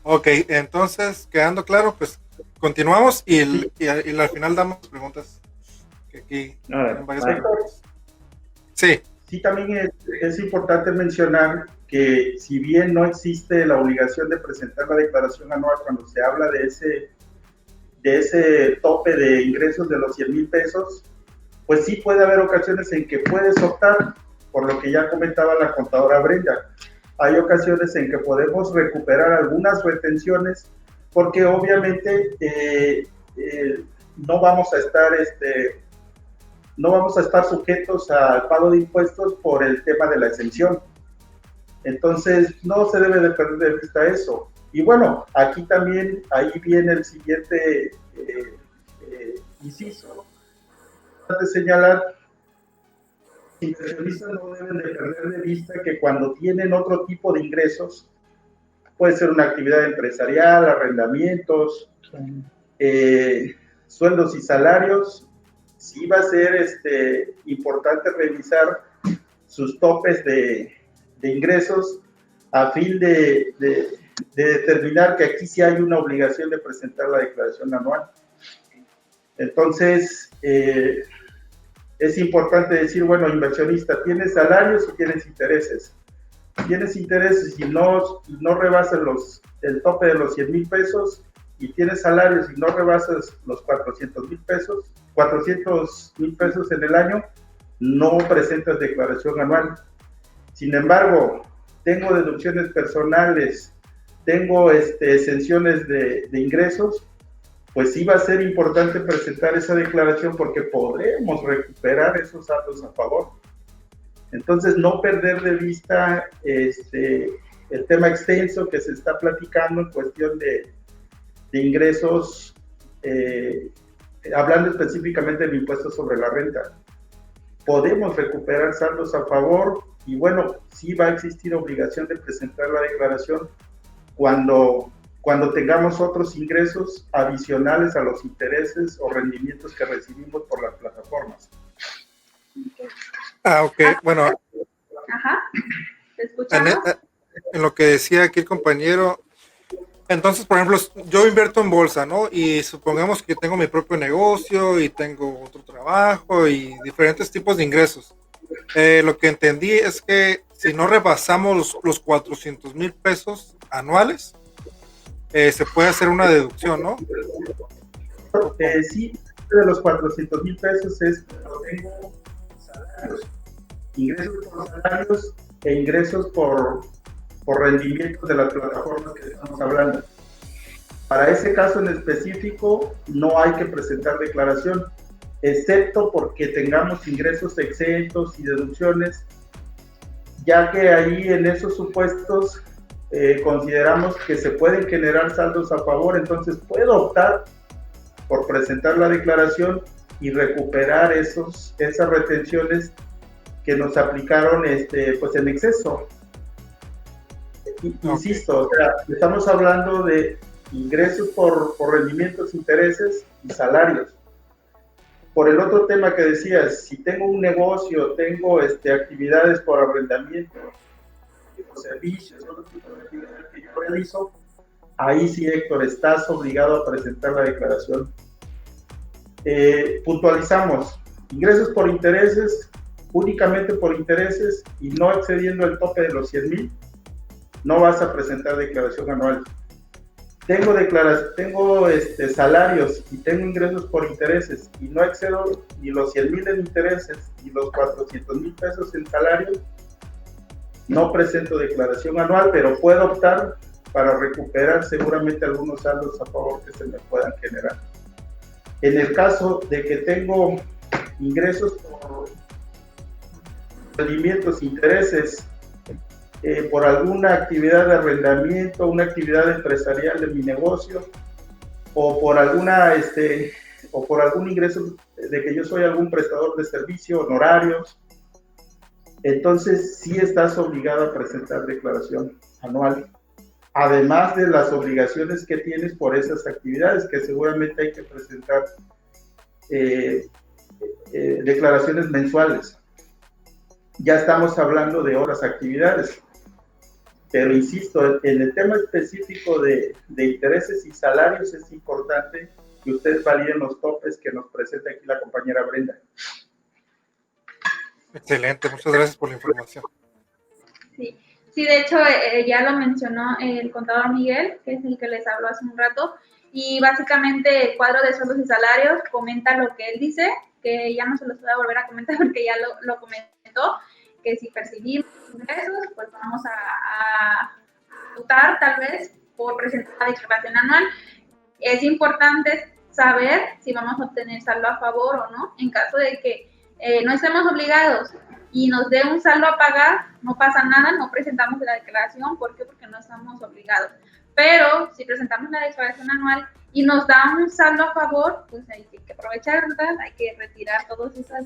Ok, entonces, quedando claro, pues continuamos y al final damos preguntas. Que aquí varias preguntas. Sí. Sí, también es importante mencionar que si bien no existe la obligación de presentar la declaración anual cuando se habla de ese tope de ingresos de los 100,000 pesos, pues sí puede haber ocasiones en que puedes optar, por lo que ya comentaba la contadora Brenda. Hay ocasiones en que podemos recuperar algunas retenciones porque obviamente no vamos a estar sujetos al pago de impuestos por el tema de la exención. Entonces, no se debe de perder de vista eso. Y bueno, aquí también, ahí viene el siguiente inciso. De señalar, los inversionistas no deben de perder de vista que cuando tienen otro tipo de ingresos, puede ser una actividad empresarial, arrendamientos, sueldos y salarios, sí va a ser importante revisar sus topes de ingresos a fin de determinar que aquí sí hay una obligación de presentar la declaración anual. Entonces, es importante decir, bueno, inversionista, ¿tienes salarios o tienes intereses? Tienes intereses y no rebasas el tope de los 100,000 pesos y tienes salarios y no rebasas los 400,000 pesos en el año, no presentas declaración anual. Sin embargo, tengo deducciones personales, tengo exenciones de ingresos, pues sí va a ser importante presentar esa declaración porque podremos recuperar esos saldos a favor. Entonces, no perder de vista el tema extenso que se está platicando en cuestión de ingresos, hablando específicamente del impuesto sobre la renta. Podemos recuperar saldos a favor y bueno, sí va a existir obligación de presentar la declaración cuando tengamos otros ingresos adicionales a los intereses o rendimientos que recibimos por las plataformas. Ok, bueno. Ajá, ¿te escuchamos? En lo que decía aquí el compañero, entonces, por ejemplo, yo invierto en bolsa, ¿no? Y supongamos que tengo mi propio negocio y tengo otro trabajo y diferentes tipos de ingresos. Lo que entendí es que si no rebasamos los 400,000 pesos anuales, se puede hacer una deducción, ¿no? Sí, de los 400,000 pesos es cuando tengo salarios, ingresos por salarios e ingresos por rendimientos de las plataformas que estamos hablando. Para ese caso en específico no hay que presentar declaración, excepto porque tengamos ingresos exentos y deducciones, ya que ahí en esos supuestos consideramos que se pueden generar saldos a favor, entonces puedo optar por presentar la declaración y recuperar esas retenciones que nos aplicaron pues en exceso. Insisto, o sea, estamos hablando de ingresos por rendimientos, intereses y salarios. Por el otro tema que decías, si tengo un negocio, tengo actividades por arrendamiento, servicios, otro tipo de actividades que yo realizo, ahí sí, Héctor, estás obligado a presentar la declaración. Puntualizamos, ingresos por intereses, únicamente por intereses y no excediendo el tope de los 100,000, no vas a presentar declaración anual. Tengo salarios y tengo ingresos por intereses y no excedo ni los 100,000 en intereses ni los 400,000 pesos en salarios, no presento declaración anual, pero puedo optar para recuperar seguramente algunos saldos a favor que se me puedan generar. En el caso de que tengo ingresos por rendimientos, intereses, por alguna actividad de arrendamiento, una actividad empresarial de mi negocio, o por algún ingreso de que yo soy algún prestador de servicio, honorarios, entonces sí estás obligado a presentar declaración anual, además de las obligaciones que tienes por esas actividades, que seguramente hay que presentar declaraciones mensuales. Ya estamos hablando de otras actividades, pero insisto, en el tema específico de intereses y salarios es importante que ustedes validen los topes que nos presenta aquí la compañera Brenda. Excelente, muchas gracias por la información. Sí, de hecho ya lo mencionó el contador Miguel, que es el que les habló hace un rato, y básicamente el cuadro de sueldos y salarios comenta lo que él dice, que ya no se los voy a volver a comentar porque ya lo comentó, que si percibimos ingresos, pues vamos a optar tal vez por presentar la declaración anual. Es importante saber si vamos a obtener saldo a favor o no. En caso de que no estemos obligados y nos dé un saldo a pagar, no pasa nada, no presentamos la declaración. ¿Por qué? Porque no estamos obligados. Pero si presentamos la declaración anual y nos da un saldo a favor, pues hay que aprovechar, ¿verdad? Hay que retirar todas esas.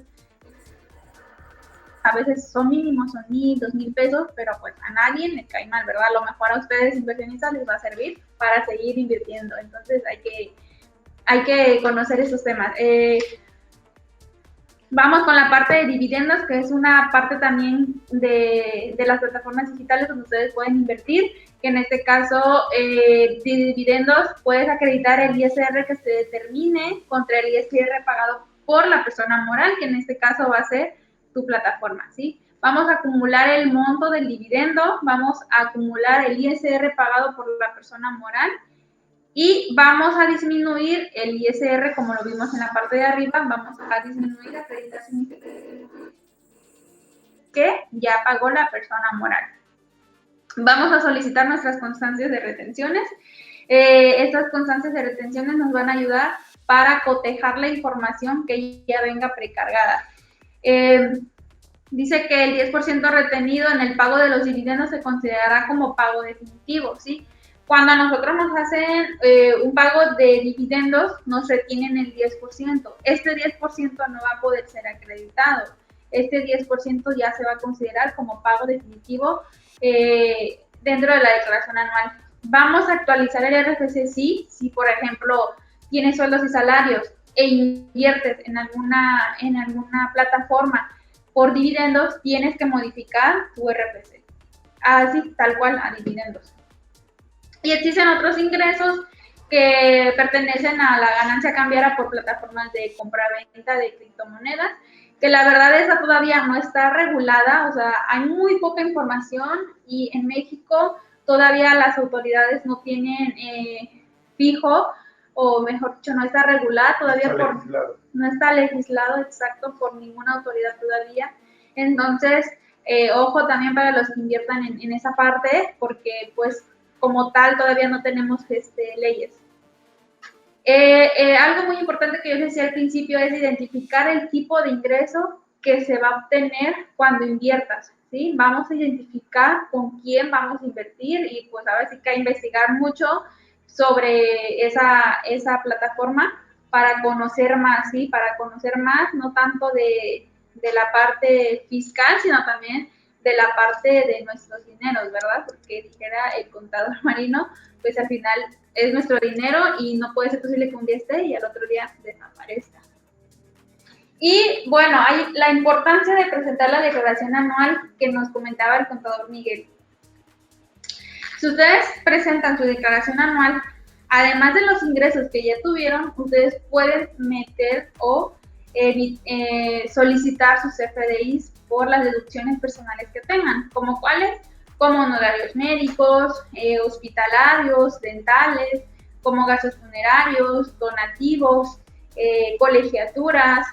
A veces son mínimos, son 1,000, 2,000 pesos, pero pues a nadie le cae mal, ¿verdad? A lo mejor a ustedes inversionistas les va a servir para seguir invirtiendo. Entonces hay que conocer esos temas. Vamos con la parte de dividendos, que es una parte también de las plataformas digitales donde ustedes pueden invertir, que en este caso de dividendos puedes acreditar el ISR que se determine contra el ISR pagado por la persona moral, que en este caso va a ser tu plataforma, ¿sí? Vamos a acumular el monto del dividendo, vamos a acumular el ISR pagado por la persona moral y vamos a disminuir el ISR, como lo vimos en la parte de arriba, vamos a disminuir la acreditación que ya pagó la persona moral. Vamos a solicitar nuestras constancias de retenciones. Estas constancias de retenciones nos van a ayudar para cotejar la información que ya venga precargada. Dice que el 10% retenido en el pago de los dividendos se considerará como pago definitivo, ¿sí? Cuando a nosotros nos hacen un pago de dividendos, nos retienen el 10%. Este 10% no va a poder ser acreditado. Este 10% ya se va a considerar como pago definitivo dentro de la declaración anual. Vamos a actualizar el RFC si por ejemplo, tienes sueldos y salarios e inviertes en alguna plataforma por dividendos, tienes que modificar tu RFC. Así, tal cual, a dividendos. Y existen otros ingresos que pertenecen a la ganancia cambiaria por plataformas de compra-venta de criptomonedas, que la verdad esa todavía no está regulada, o sea, hay muy poca información y en México todavía las autoridades no tienen fijo, o mejor dicho, no está regulada todavía, no está legislado exacto por ninguna autoridad todavía. Entonces, ojo también para los que inviertan en esa parte, porque pues como tal todavía no tenemos leyes. Algo muy importante que yo les decía al principio es identificar el tipo de ingreso que se va a obtener cuando inviertas, ¿sí? Vamos a identificar con quién vamos a invertir y pues a ver si hay que investigar mucho sobre esa plataforma para conocer más, ¿sí? Para conocer más, no tanto de la parte fiscal, sino también de la parte de nuestros dineros, ¿verdad? Porque dijera el contador Marino, pues al final es nuestro dinero y no puede ser posible que un día esté y al otro día desaparezca. Y bueno, hay la importancia de presentar la declaración anual que nos comentaba el contador Miguel. Si ustedes presentan su declaración anual, además de los ingresos que ya tuvieron, ustedes pueden meter o solicitar sus CFDIs por las deducciones personales que tengan, como cuáles, como honorarios médicos, hospitalarios, dentales, como gastos funerarios, donativos, colegiaturas,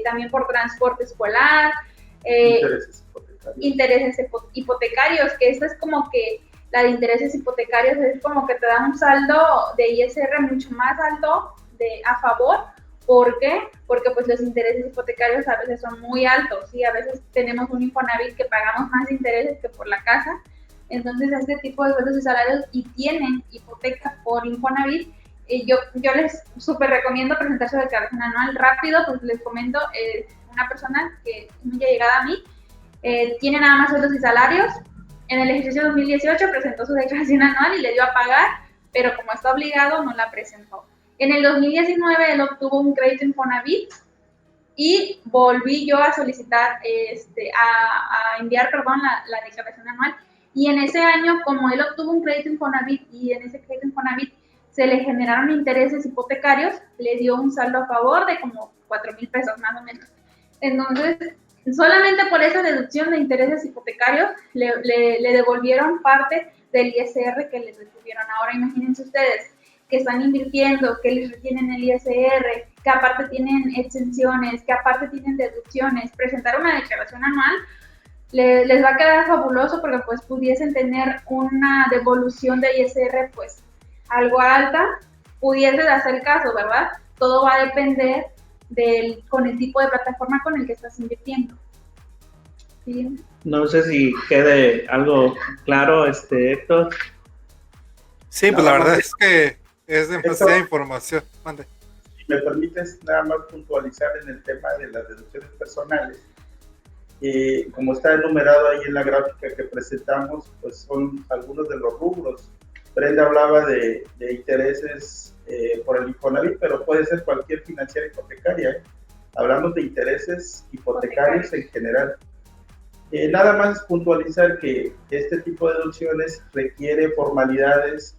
también por transporte escolar, intereses hipotecarios, que esta es como que la de intereses hipotecarios es como que te da un saldo de ISR mucho más alto a favor. ¿Por qué? Porque pues los intereses hipotecarios a veces son muy altos, ¿sí? A veces tenemos un Infonavit que pagamos más intereses que por la casa. Entonces, este tipo de sueldos y salarios y tienen hipoteca por Infonavit, yo les súper recomiendo presentar su declaración anual rápido, pues les comento, una persona que me haya llegado a mí, tiene nada más sueldos y salarios. En el ejercicio 2018 presentó su declaración anual y le dio a pagar, pero como está obligado, no la presentó. En el 2019 él obtuvo un crédito Infonavit y volví yo a solicitar, a enviar, la declaración anual. Y en ese año, como él obtuvo un crédito Infonavit y en ese crédito Infonavit se le generaron intereses hipotecarios, le dio un saldo a favor de como 4,000 pesos más o menos. Entonces, solamente por esa deducción de intereses hipotecarios le devolvieron parte del ISR que les retuvieron. Ahora imagínense ustedes que están invirtiendo, que les retienen el ISR, que aparte tienen exenciones, que aparte tienen deducciones. Presentar una declaración anual les va a quedar fabuloso porque pues pudiesen tener una devolución de ISR pues algo alta, pudiese hacer caso, ¿verdad? Todo va a depender con el tipo de plataforma con el que estás invirtiendo. ¿Sí? No sé si quede algo claro, Héctor. Sí, pues la verdad es que es demasiada información. Mande. Si me permites nada más puntualizar en el tema de las deducciones personales. Como está enumerado ahí en la gráfica que presentamos, pues son algunos de los rubros. Brenda hablaba de intereses por el Infonavit, pero puede ser cualquier financiera hipotecaria. Hablamos de intereses hipotecarios en general. Nada más puntualizar que este tipo de deducciones requiere formalidades,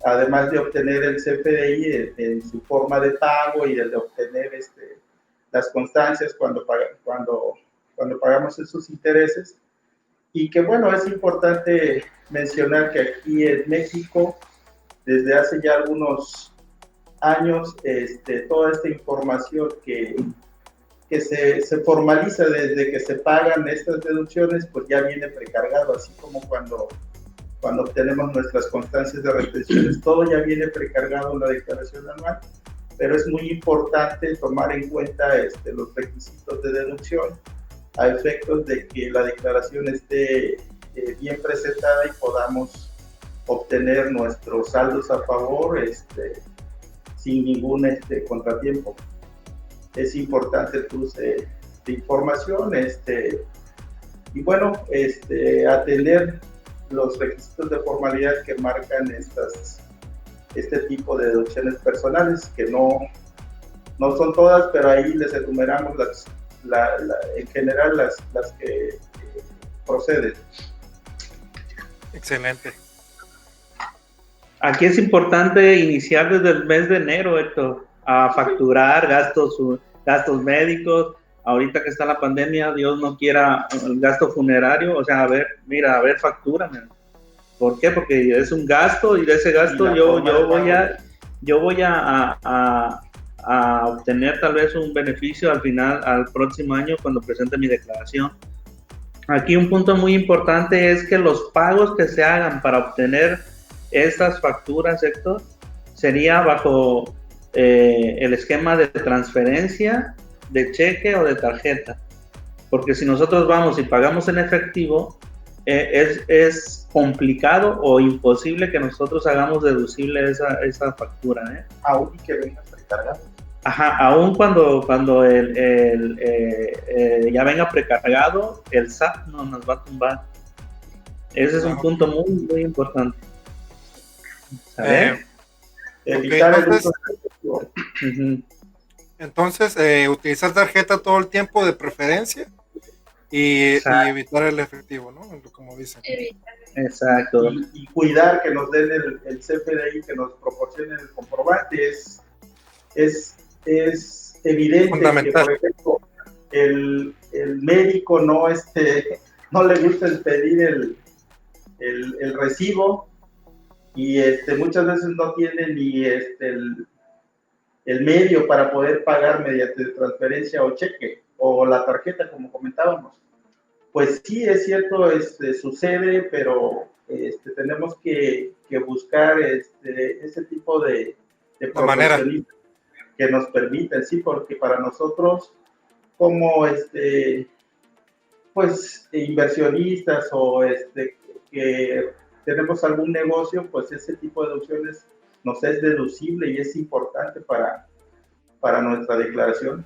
además de obtener el CFDI en su forma de pago y de obtener las constancias cuando pagamos esos intereses. Y que bueno, es importante mencionar que aquí en México, desde hace ya algunos años, toda esta información que se formaliza desde que se pagan estas deducciones, pues ya viene precargado, así como cuando obtenemos nuestras constancias de retenciones, todo ya viene precargado en la declaración anual, pero es muy importante tomar en cuenta los requisitos de deducción a efectos de que la declaración esté bien presentada y podamos obtener nuestros saldos a favor sin ningún contratiempo. Es importante el cruce de información y bueno, atender los requisitos de formalidad que marcan este tipo de deducciones personales, que no son todas, pero ahí les enumeramos en general las que proceden. Excelente. Aquí es importante iniciar desde el mes de enero, Héctor, a facturar gastos médicos. Ahorita que está la pandemia, Dios no quiera el gasto funerario, o sea, a ver, factúrame. ¿Por qué? Porque es un gasto y de ese gasto yo voy a obtener tal vez un beneficio al próximo año cuando presente mi declaración. Aquí un punto muy importante es que los pagos que se hagan para obtener estas facturas, Héctor, sería bajo el esquema de transferencia, de cheque o de tarjeta. Porque si nosotros vamos y pagamos en efectivo, es complicado o imposible que nosotros hagamos deducible esa factura. Aún que venga precargado. Ajá, aún cuando ya venga precargado, el SAT no nos va a tumbar. Ese es un punto muy, muy importante. Entonces, utilizar tarjeta todo el tiempo de preferencia y evitar el efectivo, ¿no? Como dicen. Exacto. Y cuidar que nos den el CFDI, que nos proporcionen el comprobante, es evidente fundamental. que, por ejemplo, el médico no le gusta el pedir el recibo y muchas veces no tiene ni el medio para poder pagar mediante transferencia o cheque o la tarjeta, como comentábamos. Pues sí, es cierto, sucede, pero tenemos que buscar ese tipo de profesionistas que nos permitan, sí, porque para nosotros como pues inversionistas o que tenemos algún negocio, pues ese tipo de deducciones nos es deducible y es importante para nuestra declaración.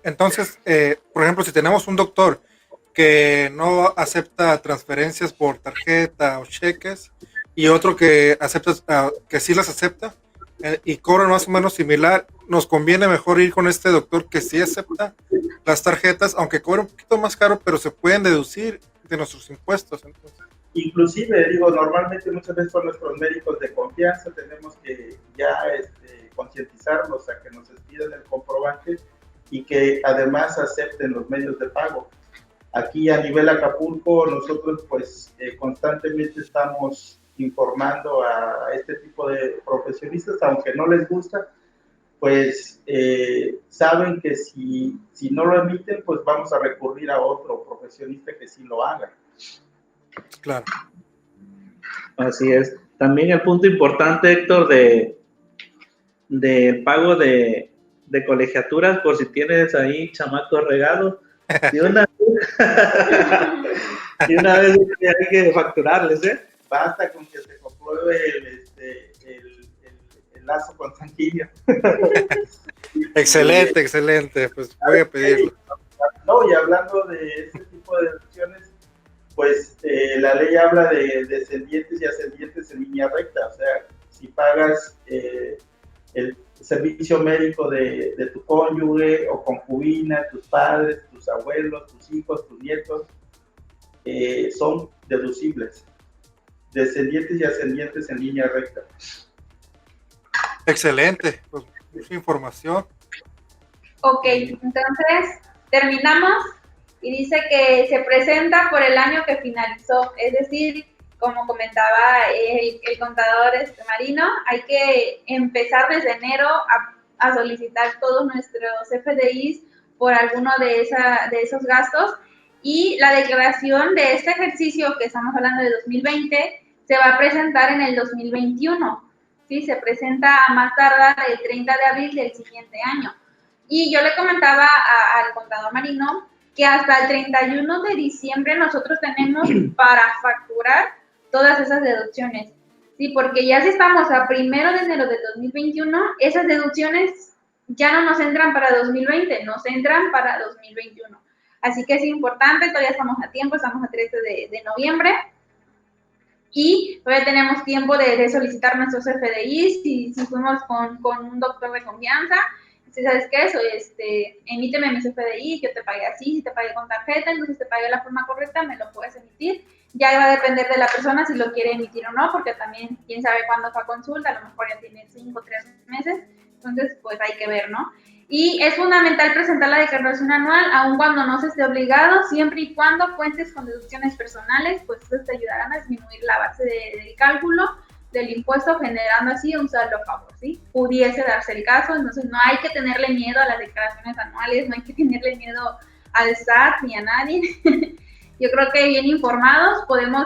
Entonces, por ejemplo, si tenemos un doctor que no acepta transferencias por tarjeta o cheques y otro que acepta, que sí las acepta y cobra más o menos similar, nos conviene mejor ir con este doctor que sí acepta las tarjetas, aunque cobre un poquito más caro, pero se pueden deducir de nuestros impuestos. Entonces. Inclusive, normalmente muchas veces con nuestros médicos de confianza tenemos que ya concientizarlos a que nos pidan el comprobante y que además acepten los medios de pago. Aquí a nivel Acapulco nosotros pues constantemente estamos informando a este tipo de profesionistas, aunque no les gusta, pues saben que si no lo emiten, pues vamos a recurrir a otro profesionista que sí lo haga. Claro. Así es. También el punto importante, Héctor, de pago de colegiaturas, por si tienes ahí chamacos regados, de una vez hay que facturarles, ¿eh? Basta con que se compruebe el lazo consanguíneo. Excelente, pues voy a pedirlo. No, y hablando de este tipo de deducciones, pues la ley habla de descendientes y ascendientes en línea recta, o sea, si pagas el servicio médico de tu cónyuge o concubina, tus padres, tus abuelos, tus hijos, tus nietos, son deducibles. Descendientes y ascendientes en línea recta. Excelente, pues mucha información. Ok, entonces terminamos y dice que se presenta por el año que finalizó, es decir, como comentaba el contador Marino, hay que empezar desde enero a solicitar todos nuestros FDIs por alguno de esos gastos, y la declaración de este ejercicio que estamos hablando de 2020 se va a presentar en el 2021, ¿sí? Se presenta a más tardar el 30 de abril del siguiente año. Y yo le comentaba al contador Marino que hasta el 31 de diciembre nosotros tenemos para facturar todas esas deducciones, ¿sí? Porque ya si estamos a 1 de enero de 2021, esas deducciones ya no nos entran para 2020, nos entran para 2021. Así que es importante, todavía estamos a tiempo, estamos a 13 de noviembre y todavía tenemos tiempo de solicitar nuestros FDIs. Si fuimos con un doctor de confianza, si sabes qué, eso, emíteme mis FDIs, yo te pagué así, si te pagué con tarjeta, entonces te pagué de la forma correcta, me lo puedes emitir. Ya va a depender de la persona si lo quiere emitir o no, porque también quién sabe cuándo fue a consulta, a lo mejor ya tiene 5 o 3 meses, entonces pues hay que ver, ¿no? Y es fundamental presentar la declaración anual, aun cuando no se esté obligado, siempre y cuando cuentes con deducciones personales, pues eso te ayudarán a disminuir la base del cálculo del impuesto, generando así un saldo a favor, ¿sí? Pudiese darse el caso, entonces no hay que tenerle miedo a las declaraciones anuales, no hay que tenerle miedo al SAT ni a nadie. Yo creo que bien informados podemos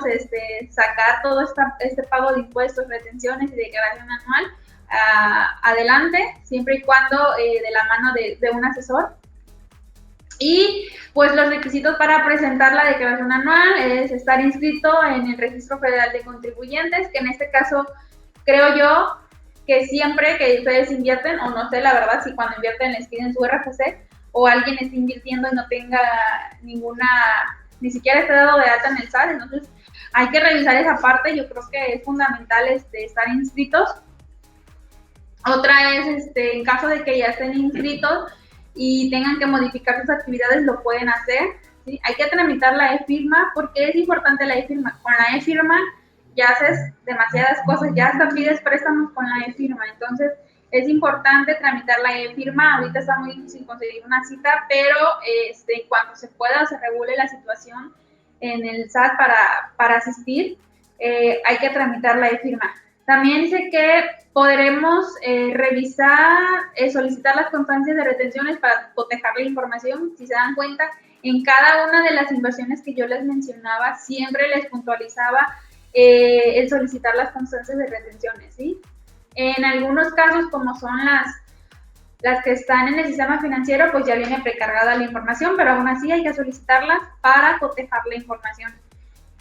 sacar todo este pago de impuestos, retenciones y declaración anual adelante, siempre y cuando de la mano de un asesor. Y pues los requisitos para presentar la declaración anual es estar inscrito en el Registro Federal de Contribuyentes, que en este caso creo yo que siempre que ustedes invierten, o no sé la verdad si cuando invierten les piden su RFC, o alguien esté invirtiendo y no tenga ni siquiera esté dado de alta en el SAT, entonces hay que revisar esa parte. Yo creo que es fundamental estar inscritos. Otra es, en caso de que ya estén inscritos y tengan que modificar sus actividades, lo pueden hacer, ¿sí? Hay que tramitar la e-firma, porque es importante la e-firma. Con la e-firma ya haces demasiadas cosas, ya hasta pides préstamos con la e-firma, entonces es importante tramitar la firma. Ahorita está muy difícil conseguir una cita, pero en cuanto se pueda, se regule la situación en el SAT para asistir, hay que tramitar la firma. También dice que podremos revisar, solicitar las constancias de retenciones para cotejar la información. Si se dan cuenta, en cada una de las inversiones que yo les mencionaba, siempre les puntualizaba el solicitar las constancias de retenciones, ¿sí? En algunos casos, como son las que están en el sistema financiero, pues ya viene precargada la información, pero aún así hay que solicitarlas para cotejar la información.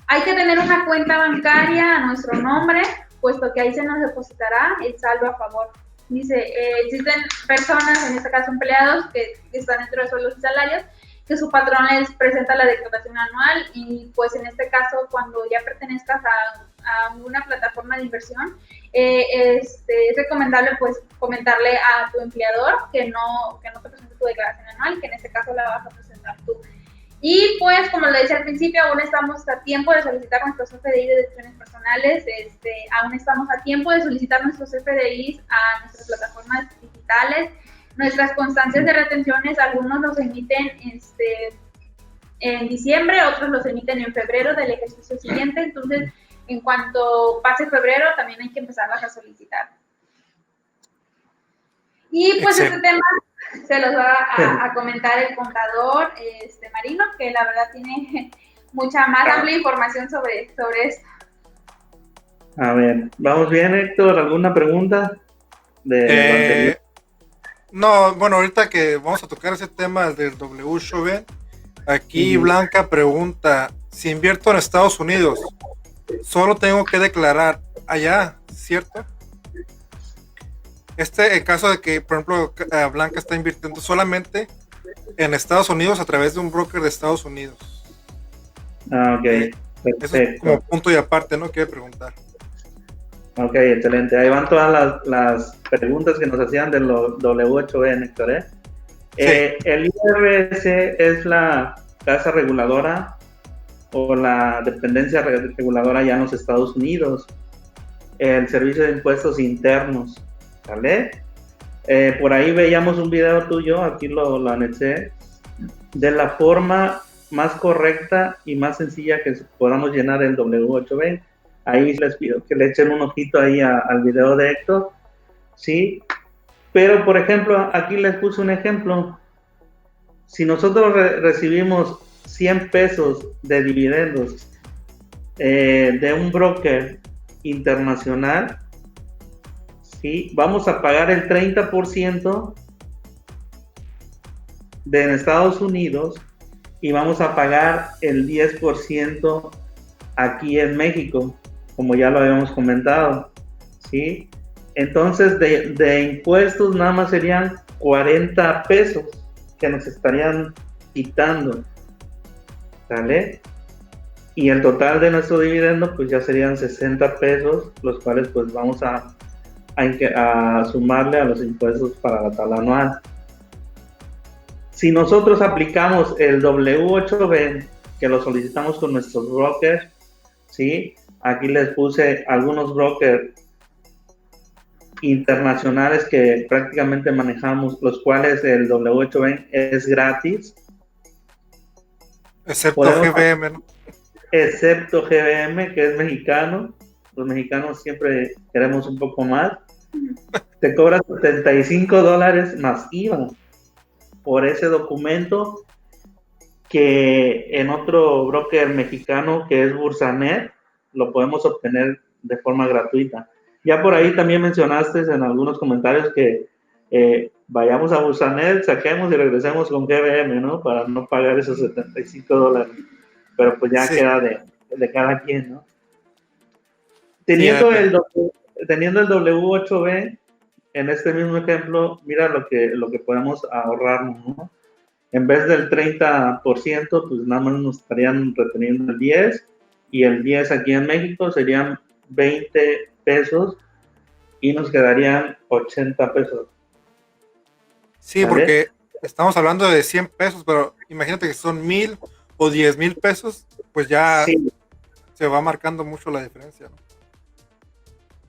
Hay que tener una cuenta bancaria a nuestro nombre, puesto que ahí se nos depositará el saldo a favor. Dice, existen personas, en este caso empleados, que están dentro de sueldos y salarios, que su patrón les presenta la declaración anual y pues en este caso cuando ya pertenezcas a una plataforma de inversión, es recomendable pues comentarle a tu empleador que no te presente tu declaración anual, que en este caso la vas a presentar tú. Y pues, como lo decía al principio, aún estamos a tiempo de solicitar nuestros FDI de deducciones personales, aún estamos a tiempo de solicitar nuestros FDIs a nuestras plataformas digitales. Nuestras constancias de retenciones, algunos los emiten en diciembre, otros los emiten en febrero del ejercicio siguiente. Entonces, en cuanto pase febrero, también hay que empezarlas a solicitar. Y pues este tema se los va a comentar el contador Marino, que la verdad tiene mucha más amplia información sobre esto. A ver, ¿vamos bien, Héctor? ¿Alguna pregunta de lo anterior? No, bueno, ahorita que vamos a tocar ese tema del W8B, aquí Blanca pregunta, si invierto en Estados Unidos, solo tengo que declarar allá, ¿cierto? En caso de que, por ejemplo, Blanca está invirtiendo solamente en Estados Unidos a través de un broker de Estados Unidos. Ah, ok. Perfecto. Eso es como punto y aparte, ¿no? Quiere preguntar. Ok, excelente. Ahí van todas las preguntas que nos hacían del W8B, Héctor, ¿eh? Sí. El IRS es la casa reguladora o la dependencia reguladora ya en los Estados Unidos. El Servicio de Impuestos Internos, ¿vale? Por ahí veíamos un video tuyo, aquí lo anexé, de la forma más correcta y más sencilla que podamos llenar el W8B. Ahí les pido que le echen un ojito ahí al video de Héctor, ¿sí? Pero, por ejemplo, aquí les puse un ejemplo. Si nosotros recibimos 100 pesos de dividendos de un broker internacional, ¿sí? Vamos a pagar el 30% en Estados Unidos y vamos a pagar el 10% aquí en México, como ya lo habíamos comentado, ¿sí? Entonces, de impuestos nada más serían 40 pesos que nos estarían quitando, ¿vale? Y el total de nuestro dividendo, pues ya serían 60 pesos, los cuales pues vamos a sumarle a los impuestos para la tabla anual. Si nosotros aplicamos el W8B, que lo solicitamos con nuestros brokers, ¿sí? Aquí les puse algunos brokers internacionales que prácticamente manejamos, los cuales el W8B es gratis. Excepto GBM, ¿no? Excepto GBM, que es mexicano. Los mexicanos siempre queremos un poco más. Te cobra $75 más IVA por ese documento, que en otro broker mexicano que es Bursanet lo podemos obtener de forma gratuita. Ya por ahí también mencionaste en algunos comentarios que vayamos a Bursanet, saquemos y regresemos con GBM, ¿no? Para no pagar esos $75. Pero pues ya sí, queda de cada quien, ¿no? Teniendo el W8B, en este mismo ejemplo, mira lo que podemos ahorrarnos, ¿no? En vez del 30%, pues nada más nos estarían reteniendo el 10%, y el 10% aquí en México serían 20 pesos y nos quedarían 80 pesos. Sí, ¿vale? Porque estamos hablando de 100 pesos, pero imagínate que son 1,000 o 10,000 pesos, pues ya sí, se va marcando mucho la diferencia, ¿no?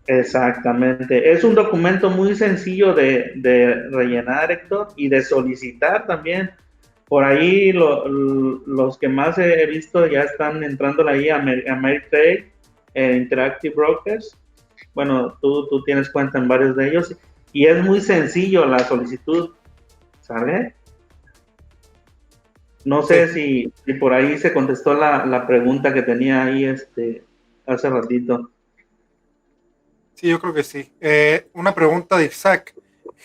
Exactamente. Es un documento muy sencillo de rellenar, Héctor, y de solicitar también. Por ahí los que más he visto ya están entrando ahí a Ameritrade, Interactive Brokers. Bueno, tú tienes cuenta en varios de ellos y es muy sencillo la solicitud, ¿sale? No sé si por ahí se contestó la pregunta que tenía ahí hace ratito. Sí, yo creo que sí. Una pregunta de Isaac.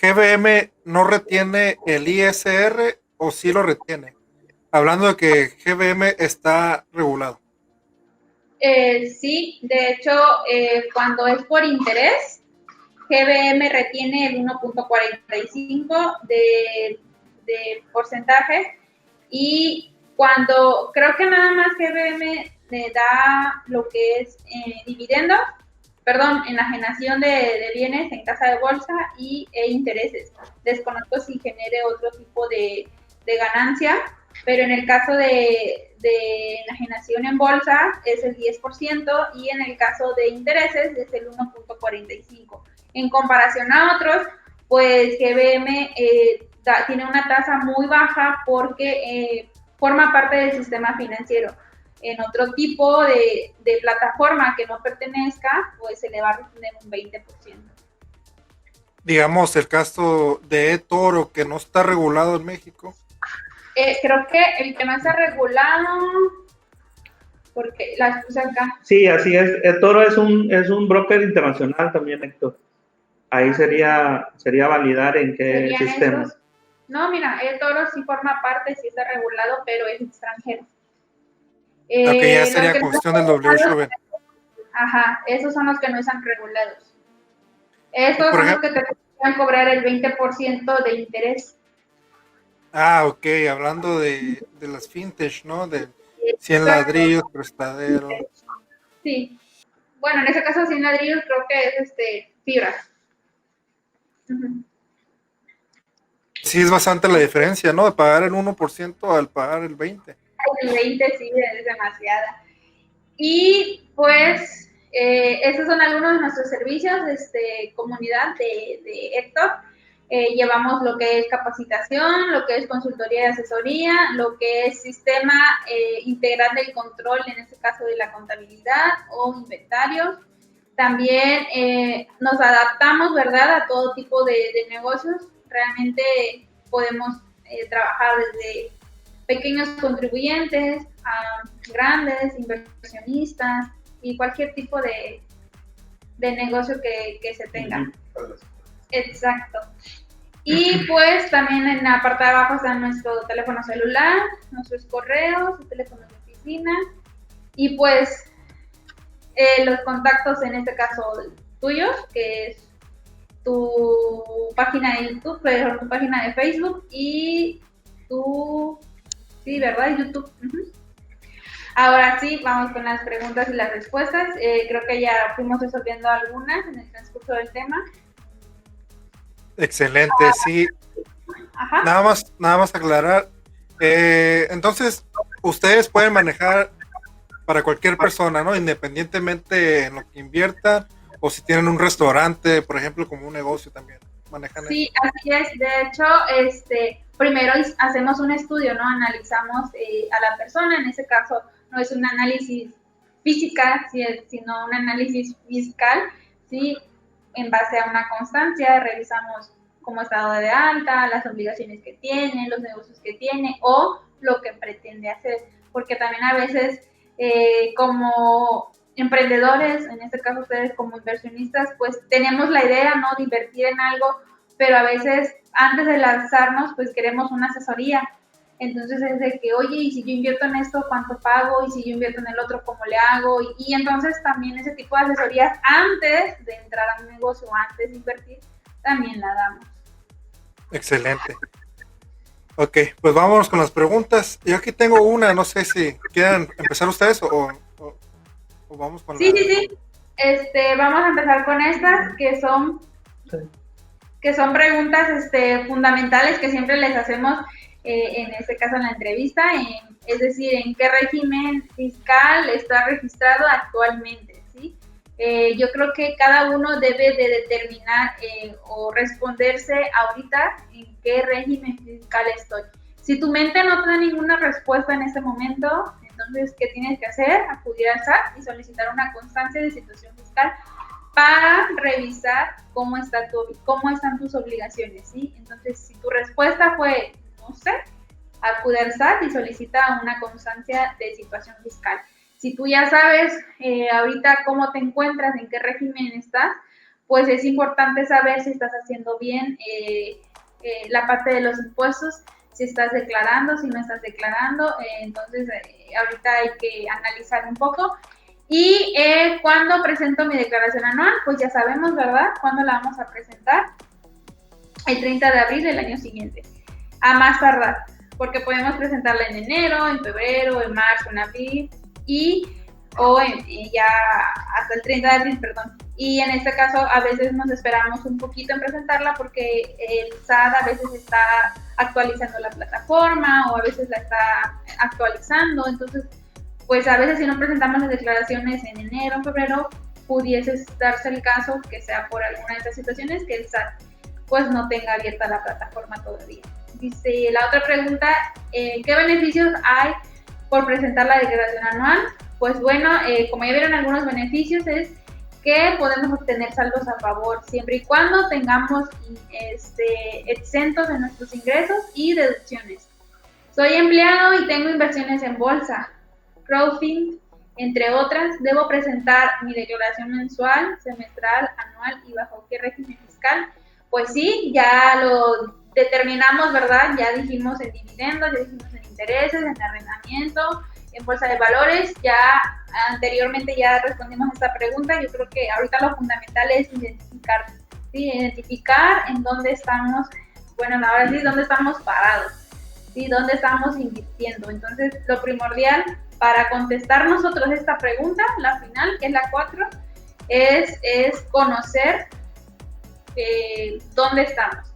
¿GBM no retiene el ISR o sí lo retiene? Hablando de que GBM está regulado. Sí, de hecho, cuando es por interés, GBM retiene el 1.45 de porcentaje, y cuando creo que nada más GBM le da lo que es dividendos, perdón, enajenación de bienes en casa de bolsa e intereses. Desconozco si genere otro tipo de ganancia, pero en el caso de enajenación en bolsa es el 10% y en el caso de intereses es el 1.45. En comparación a otros, pues GBM tiene una tasa muy baja porque forma parte del sistema financiero. En otro tipo de plataforma que no pertenezca, pues se le va a retener un 20%. Digamos, el caso de eToro, que no está regulado en México. Creo que el que no está regulado, porque las puse acá. Sí, así es. eToro es un broker internacional también, Héctor. Ahí sería validar en qué sistema. Esos? No, mira, eToro sí forma parte, sí está regulado, pero es extranjero. Ok, ya sería cuestión del WSOB. Ajá, esos son los que no están regulados. Estos son los que te pueden cobrar el 20% de interés. Ah, ok, hablando de las fintech, ¿no? De 100 ladrillos, prestadero. Sí. Bueno, en ese caso 100 ladrillos creo que es fibra. Sí, es bastante la diferencia, ¿no? De pagar el 1% al pagar el 20%. El 20% sí, es demasiada. Y pues, esos son algunos de nuestros servicios, comunidad de Héctor. Llevamos lo que es capacitación, lo que es consultoría y asesoría, lo que es sistema integral del control, en este caso de la contabilidad o inventarios. También nos adaptamos, ¿verdad?, a todo tipo de negocios. Realmente podemos trabajar desde pequeños contribuyentes a grandes inversionistas y cualquier tipo de negocio que se tenga. Exacto. Y pues también en la parte de abajo está nuestro teléfono celular, nuestros correos, teléfonos de oficina y pues los contactos, en este caso tuyos, que es tu página de YouTube, tu página de Facebook y sí, ¿verdad? YouTube. Ahora sí, vamos con las preguntas y las respuestas. Creo que ya fuimos resolviendo algunas en el transcurso del tema. Excelente, sí. Ajá. Nada más aclarar. Entonces, ustedes pueden manejar para cualquier persona, ¿no? Independientemente en lo que inviertan, o si tienen un restaurante, por ejemplo, como un negocio también. Manejan sí, eso. Así es. De hecho, primero hacemos un estudio, ¿no? Analizamos a la persona. En ese caso, no es un análisis física, sino un análisis fiscal, ¿sí? En base a una constancia, revisamos cómo está dado de alta, las obligaciones que tiene, los negocios que tiene o lo que pretende hacer. Porque también a veces, como emprendedores, en este caso ustedes como inversionistas, pues tenemos la idea, ¿no?, de invertir en algo, pero a veces antes de lanzarnos, pues queremos una asesoría. Entonces es de que, oye, y si yo invierto en esto, ¿cuánto pago? Y si yo invierto en el otro, ¿cómo le hago? Y entonces también ese tipo de asesorías antes de entrar a un negocio, antes de invertir, también la damos. Excelente. Ok, pues vámonos con las preguntas. Yo aquí tengo una, no sé si quieran empezar ustedes o vamos con Sí. Vamos a empezar con estas que son preguntas fundamentales que siempre les hacemos, en este caso en la entrevista, es decir, ¿en qué régimen fiscal está registrado actualmente? ¿Sí? Yo creo que cada uno debe de determinar o responderse ahorita en qué régimen fiscal estoy. Si tu mente no te da ninguna respuesta en este momento, entonces, ¿qué tienes que hacer? Acudir al SAT y solicitar una constancia de situación fiscal para revisar cómo están tus obligaciones, ¿sí? Entonces, si tu respuesta fue, no sé, acude al SAT y solicita una constancia de situación fiscal. Si tú ya sabes ahorita cómo te encuentras, en qué régimen estás, pues es importante saber si estás haciendo bien la parte de los impuestos, si estás declarando, si no estás declarando. Entonces, ahorita hay que analizar un poco. Y cuando presento mi declaración anual, pues ya sabemos, ¿verdad?, cuándo la vamos a presentar. El 30 de abril del año siguiente, a más tardar, porque podemos presentarla en enero, en febrero, en marzo, en abril, o ya hasta el 30 de abril, perdón. Y en este caso a veces nos esperamos un poquito en presentarla porque el SAT a veces está actualizando la plataforma o a veces la está actualizando. Entonces, pues a veces si no presentamos las declaraciones en enero, en febrero, pudiese darse el caso que sea por alguna de estas situaciones que el SAT pues no tenga abierta la plataforma todavía. Dice la otra pregunta, ¿qué beneficios hay por presentar la declaración anual? Pues bueno, como ya vieron, algunos beneficios es que podemos obtener saldos a favor siempre y cuando tengamos exentos de nuestros ingresos y deducciones. Soy empleado y tengo inversiones en bolsa, crowdfunding, entre otras. Debo presentar mi declaración mensual, semestral, anual y bajo qué régimen fiscal. Pues sí, ya lo determinamos, ¿verdad? Ya dijimos en dividendos, ya dijimos en intereses, en arrendamiento, en bolsa de valores. Ya anteriormente ya respondimos a esta pregunta. Yo creo que ahorita lo fundamental es identificar, ¿sí? Identificar en dónde estamos, bueno, ahora sí, dónde estamos parados, ¿sí? Dónde estamos invirtiendo. Entonces, lo primordial para contestar nosotros esta pregunta, la final, que es la 4, es conocer dónde estamos,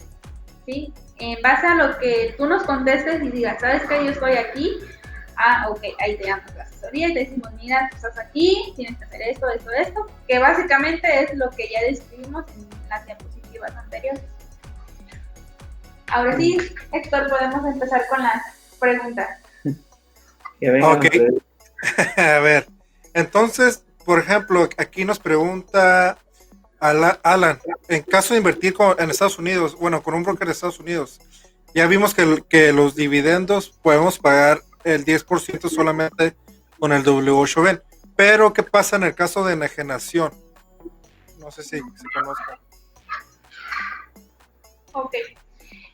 ¿sí? En base a lo que tú nos contestes y digas, ¿sabes qué? Yo estoy aquí. Ah, ok, ahí te damos la asesoría y te decimos, mira, tú estás aquí, tienes que hacer esto, que básicamente es lo que ya describimos en las diapositivas anteriores. Ahora sí, Héctor, podemos empezar con las preguntas. Ok, a ver, entonces, por ejemplo, aquí nos pregunta Alan, en caso de invertir en Estados Unidos, bueno, con un broker de Estados Unidos, ya vimos que los dividendos podemos pagar el 10% solamente con el W8B, pero ¿qué pasa en el caso de enajenación? No sé si conozcan. Ok,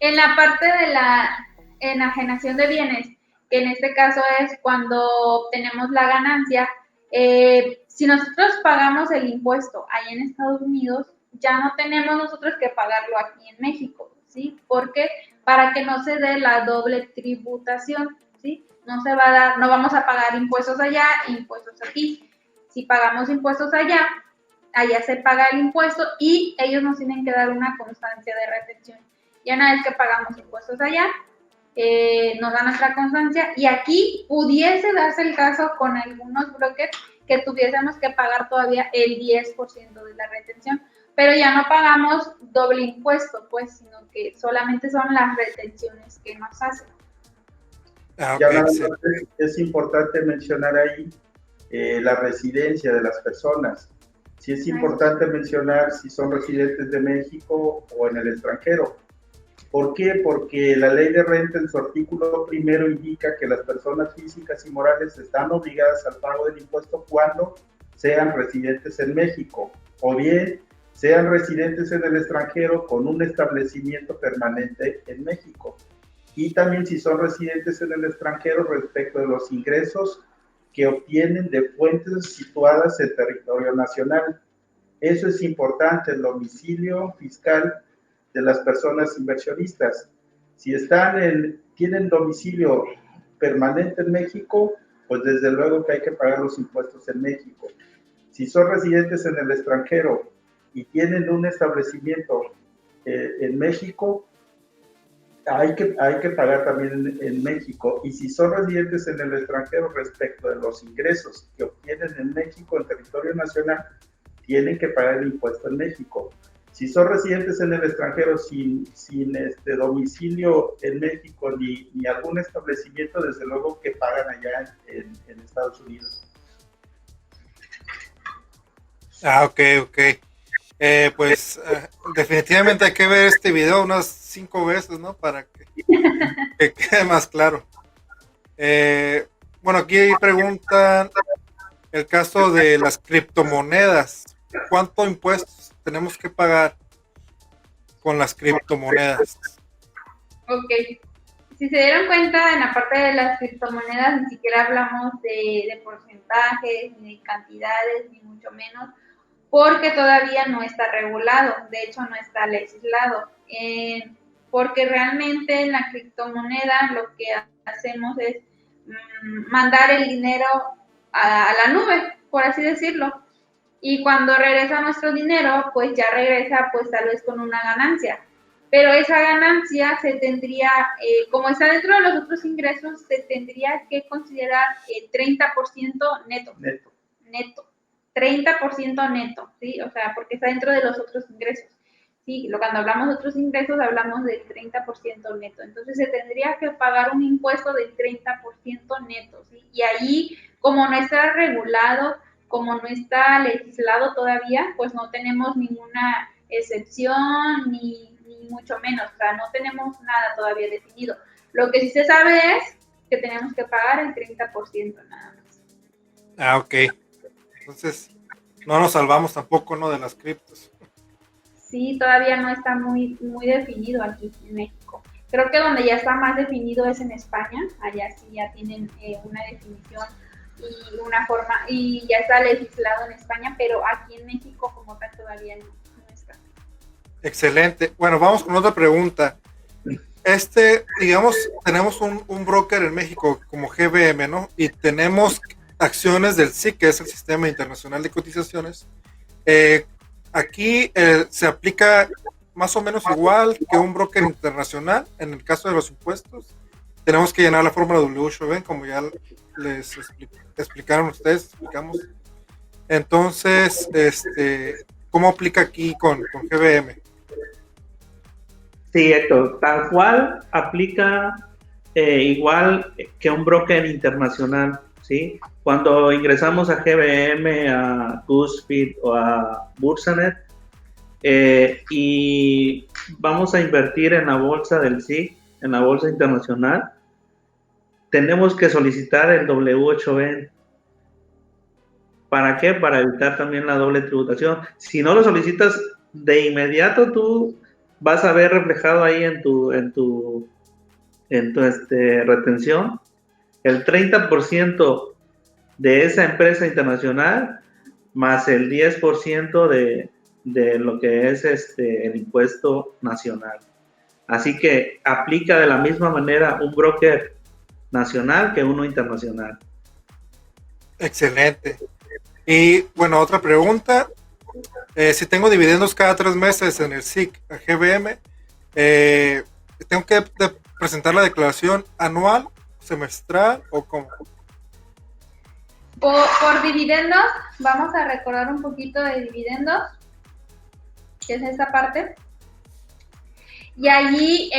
en la parte de la enajenación de bienes, que en este caso es cuando obtenemos la ganancia, si nosotros pagamos el impuesto allá en Estados Unidos, ya no tenemos nosotros que pagarlo aquí en México, ¿sí? Porque para que no se dé la doble tributación, ¿sí? No se va a dar, no vamos a pagar impuestos allá e impuestos aquí. Si pagamos impuestos allá se paga el impuesto y ellos nos tienen que dar una constancia de retención. Ya una vez que pagamos impuestos allá, nos dan nuestra constancia y aquí pudiese darse el caso con algunos brokers que tuviésemos que pagar todavía el 10% de la retención, pero ya no pagamos doble impuesto, pues, sino que solamente son las retenciones que nos hacen. Ya nada más es importante mencionar ahí la residencia de las personas. Sí es importante mencionar si son residentes de México o en el extranjero. ¿Por qué? Porque la ley de renta en su artículo primero indica que las personas físicas y morales están obligadas al pago del impuesto cuando sean residentes en México o bien sean residentes en el extranjero con un establecimiento permanente en México. Y también si son residentes en el extranjero respecto de los ingresos que obtienen de fuentes situadas en territorio nacional. Eso es importante, el domicilio fiscal de las personas inversionistas. Si tienen domicilio permanente en México, pues desde luego que hay que pagar los impuestos en México. Si son residentes en el extranjero y tienen un establecimiento en México, hay que pagar también en México. Y si son residentes en el extranjero respecto de los ingresos que obtienen en México, en territorio nacional, tienen que pagar el impuesto en México. Si son residentes en el extranjero sin domicilio en México ni algún establecimiento, desde luego que pagan allá en Estados Unidos. Ok. Pues definitivamente hay que ver este video unas 5 veces, ¿no? Para que quede más claro. Bueno, aquí preguntan el caso de las criptomonedas. ¿Cuánto impuestos tenemos que pagar con las criptomonedas? Ok. Si se dieron cuenta, en la parte de las criptomonedas ni siquiera hablamos de porcentajes, ni de cantidades, ni mucho menos, porque todavía no está regulado, de hecho no está legislado, porque realmente en la criptomoneda lo que hacemos es mandar el dinero a la nube, por así decirlo, y cuando regresa nuestro dinero, pues ya regresa pues tal vez con una ganancia, pero esa ganancia se tendría, como está dentro de los otros ingresos, se tendría que considerar 30% neto. 30% neto, ¿sí? O sea, porque está dentro de los otros ingresos, ¿sí? Cuando hablamos de otros ingresos, hablamos del 30% neto. Entonces, se tendría que pagar un impuesto del 30% neto, ¿sí? Y ahí, como no está regulado, como no está legislado todavía, pues no tenemos ninguna excepción, ni mucho menos. O sea, no tenemos nada todavía definido. Lo que sí se sabe es que tenemos que pagar el 30% nada más. Ok. Entonces, no nos salvamos tampoco, ¿no? De las criptos. Sí, todavía no está muy definido aquí en México. Creo que donde ya está más definido es en España. Allá sí ya tienen una definición y una forma, y ya está legislado en España, pero aquí en México como tal todavía no está. Excelente. Bueno, vamos con otra pregunta. Digamos, tenemos un broker en México como GBM, ¿no? Y tenemos acciones del SIC, que es el Sistema Internacional de Cotizaciones. Aquí se aplica más o menos igual que un broker internacional. En el caso de los impuestos, tenemos que llenar la fórmula W8B, como ya les explicaron ustedes, explicamos. Entonces, ¿cómo aplica aquí con GBM? Sí, Héctor, tal cual aplica igual que un broker internacional, ¿sí? Cuando ingresamos a GBM, a GuzzFeed o a Bursanet y vamos a invertir en la bolsa del SIC, en la bolsa internacional, tenemos que solicitar el W8B. ¿Para qué? Para evitar también la doble tributación. Si no lo solicitas de inmediato, tú vas a ver reflejado ahí en tu retención el 30% de esa empresa internacional más el 10% de lo que es el impuesto nacional. Así que aplica de la misma manera un broker nacional que uno internacional. Excelente. Y bueno, otra pregunta. Si tengo dividendos cada 3 meses en el SIC a GBM, ¿tengo que presentar la declaración anual, semestral o cómo? Por dividendos, vamos a recordar un poquito de dividendos, que es esta parte. Y allí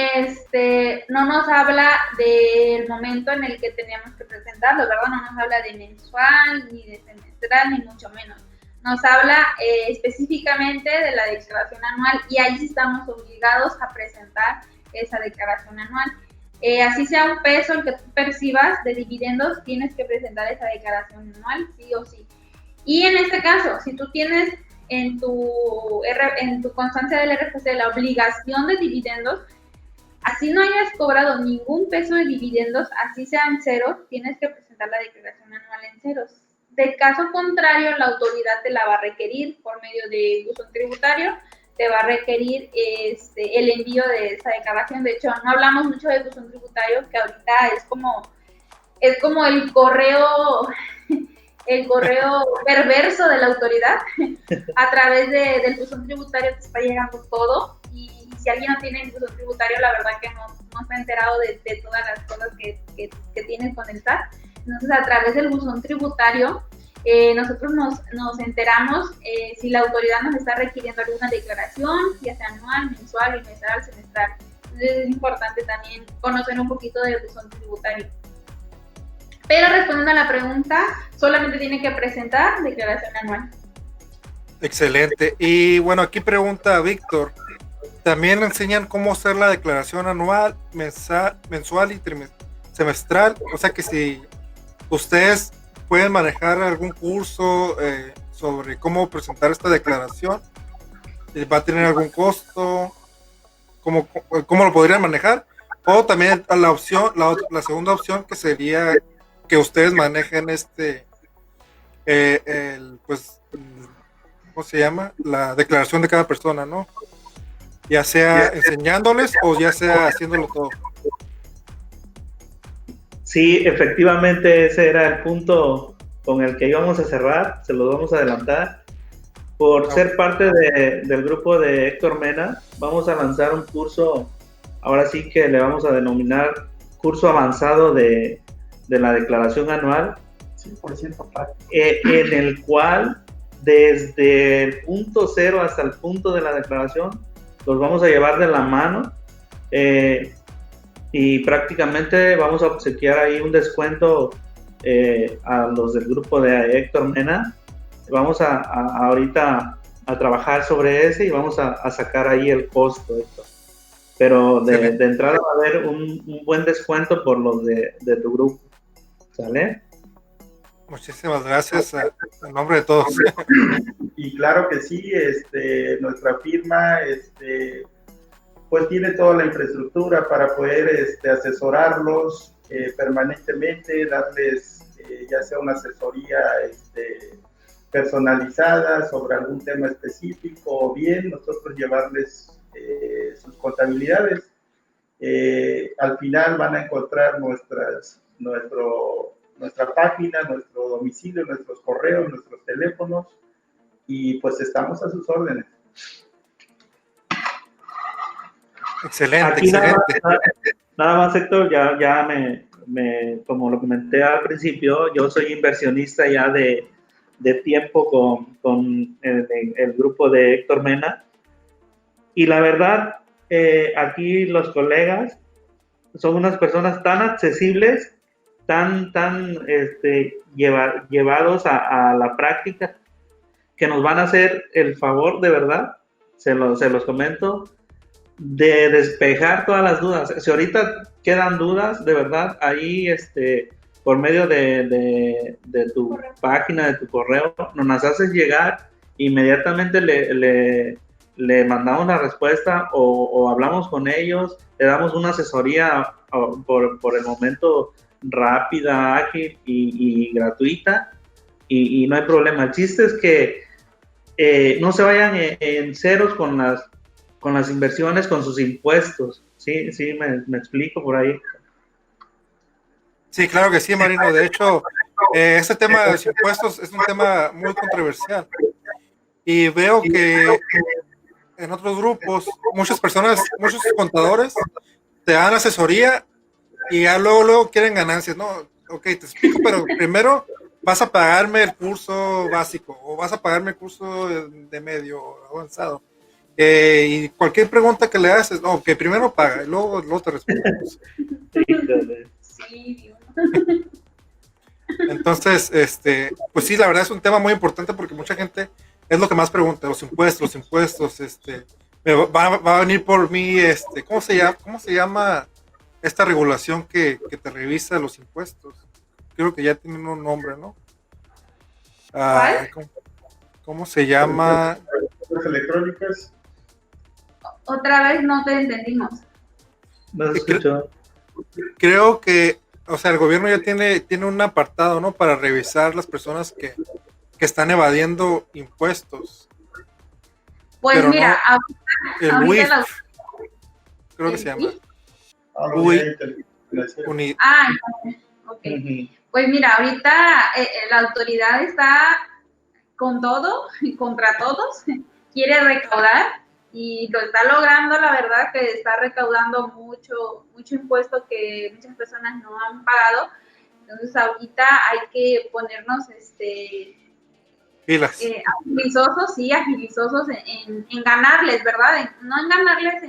no nos habla del momento en el que teníamos que presentarlo, ¿verdad? No nos habla de mensual, ni de semestral, ni mucho menos. Nos habla específicamente de la declaración anual y ahí sí estamos obligados a presentar esa declaración anual. Así sea un peso el que tú percibas de dividendos, tienes que presentar esa declaración anual, sí o sí. Y en este caso, si tú tienes en tu constancia del RFC la obligación de dividendos, así no hayas cobrado ningún peso de dividendos, así sean ceros, tienes que presentar la declaración anual en ceros. De caso contrario, la autoridad te la va a requerir por medio de buzón tributario, te va a requerir el envío de esa declaración. De hecho, no hablamos mucho de buzón tributario, que ahorita es como el correo perverso de la autoridad. A través del buzón tributario te está llegando todo, y si alguien no tiene el buzón tributario, la verdad que no se ha enterado de todas las cosas que tienes con el SAT. Entonces, a través del buzón tributario nosotros nos enteramos si la autoridad nos está requiriendo alguna declaración, ya sea anual, mensual, bimestral, semestral. Entonces es importante también conocer un poquito del buzón tributario. Pero respondiendo a la pregunta, solamente tiene que presentar declaración anual. Excelente. Y bueno, aquí pregunta Víctor, ¿también enseñan cómo hacer la declaración anual, mensual y semestral? O sea que si ustedes pueden manejar algún curso sobre cómo presentar esta declaración, ¿va a tener algún costo? ¿Cómo lo podrían manejar? O también la opción, la segunda opción que sería que ustedes manejen pues, ¿cómo se llama? La declaración de cada persona, ¿no? Ya sea enseñándoles o ya sea haciéndolo todo. Sí, efectivamente ese era el punto con el que íbamos a cerrar, se los vamos a adelantar. Por ser parte del grupo de Héctor Mena, vamos a lanzar un curso, ahora sí que le vamos a denominar curso avanzado de la declaración anual, 100% práctico. En el cual desde el punto cero hasta el punto de la declaración los vamos a llevar de la mano y prácticamente vamos a obsequiar ahí un descuento a los del grupo de Héctor Mena. Vamos a ahorita a trabajar sobre ese y vamos a sacar ahí el costo. Pero de entrada va a haber un buen descuento por los de tu grupo. ¿Sale? Muchísimas gracias a nombre de todos. Y claro que sí, nuestra firma pues tiene toda la infraestructura para poder asesorarlos permanentemente, darles ya sea una asesoría personalizada sobre algún tema específico, o bien nosotros llevarles sus contabilidades. Al final van a encontrar nuestra página, nuestro domicilio, nuestros correos, nuestros teléfonos, y pues estamos a sus órdenes. Excelente, aquí excelente. Nada más, Héctor, ya como lo comenté al principio, yo soy inversionista ya de tiempo con el grupo de Héctor Mena, y la verdad, aquí los colegas son unas personas tan accesibles, tan llevados a la práctica, que nos van a hacer el favor, de verdad, se los comento, de despejar todas las dudas. Si ahorita quedan dudas, de verdad, ahí por medio de tu página, de tu correo, nos las haces llegar, inmediatamente le mandamos la respuesta o hablamos con ellos, le damos una asesoría por el momento rápida, ágil y gratuita, y no hay problema. El chiste es que no se vayan en ceros con las inversiones, con sus impuestos. Sí, me explico por ahí. Sí, claro que sí, Marino. De hecho, este tema de los impuestos es un tema muy controversial. Y veo que en otros grupos, muchas personas, muchos contadores te dan asesoría y ya luego quieren ganancias, ¿no? Ok, te explico, pero primero vas a pagarme el curso básico o vas a pagarme el curso de medio avanzado. Y cualquier pregunta que le haces, no, que primero paga y luego te respondemos. Sí, Entonces, pues sí, la verdad es un tema muy importante porque mucha gente es lo que más pregunta, los impuestos, va a venir por mí, ¿cómo se llama esta regulación que te revisa los impuestos? Creo que ya tienen un nombre, ¿no? ¿Cómo se llama? Las electrónicas. Otra vez no te entendimos. No se escuchó. Creo que, o sea, el gobierno ya tiene un apartado, ¿no? Para revisar las personas que están evadiendo impuestos. Pues pero mira, no, el WIF, creo que se llama. Ok. Pues mira, ahorita la autoridad está con todo, contra todos, quiere recaudar y lo está logrando, la verdad que está recaudando mucho impuesto que muchas personas no han pagado. Entonces ahorita hay que ponernos Pilas. agilizosos en ganarles, ¿verdad? No en ganarles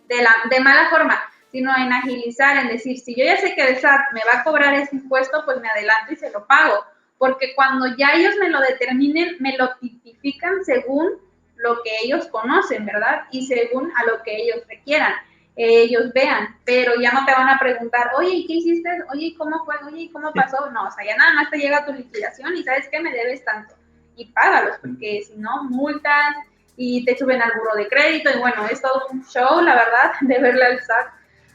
de mala forma, sino en agilizar, en decir, si yo ya sé que el SAT me va a cobrar ese impuesto, pues me adelanto y se lo pago, porque cuando ya ellos me lo determinen, me lo tipifican según lo que ellos conocen, ¿verdad? Y según a lo que ellos requieran, ellos vean, pero ya no te van a preguntar, oye, ¿y qué hiciste? Oye, ¿cómo fue? Oye, ¿y cómo pasó? No, o sea, ya nada más te llega tu liquidación y ¿sabes qué? Me debes tanto. Y págalos, porque si no, multan y te suben al buró de crédito, y bueno, es todo un show, la verdad, de verle al SAT.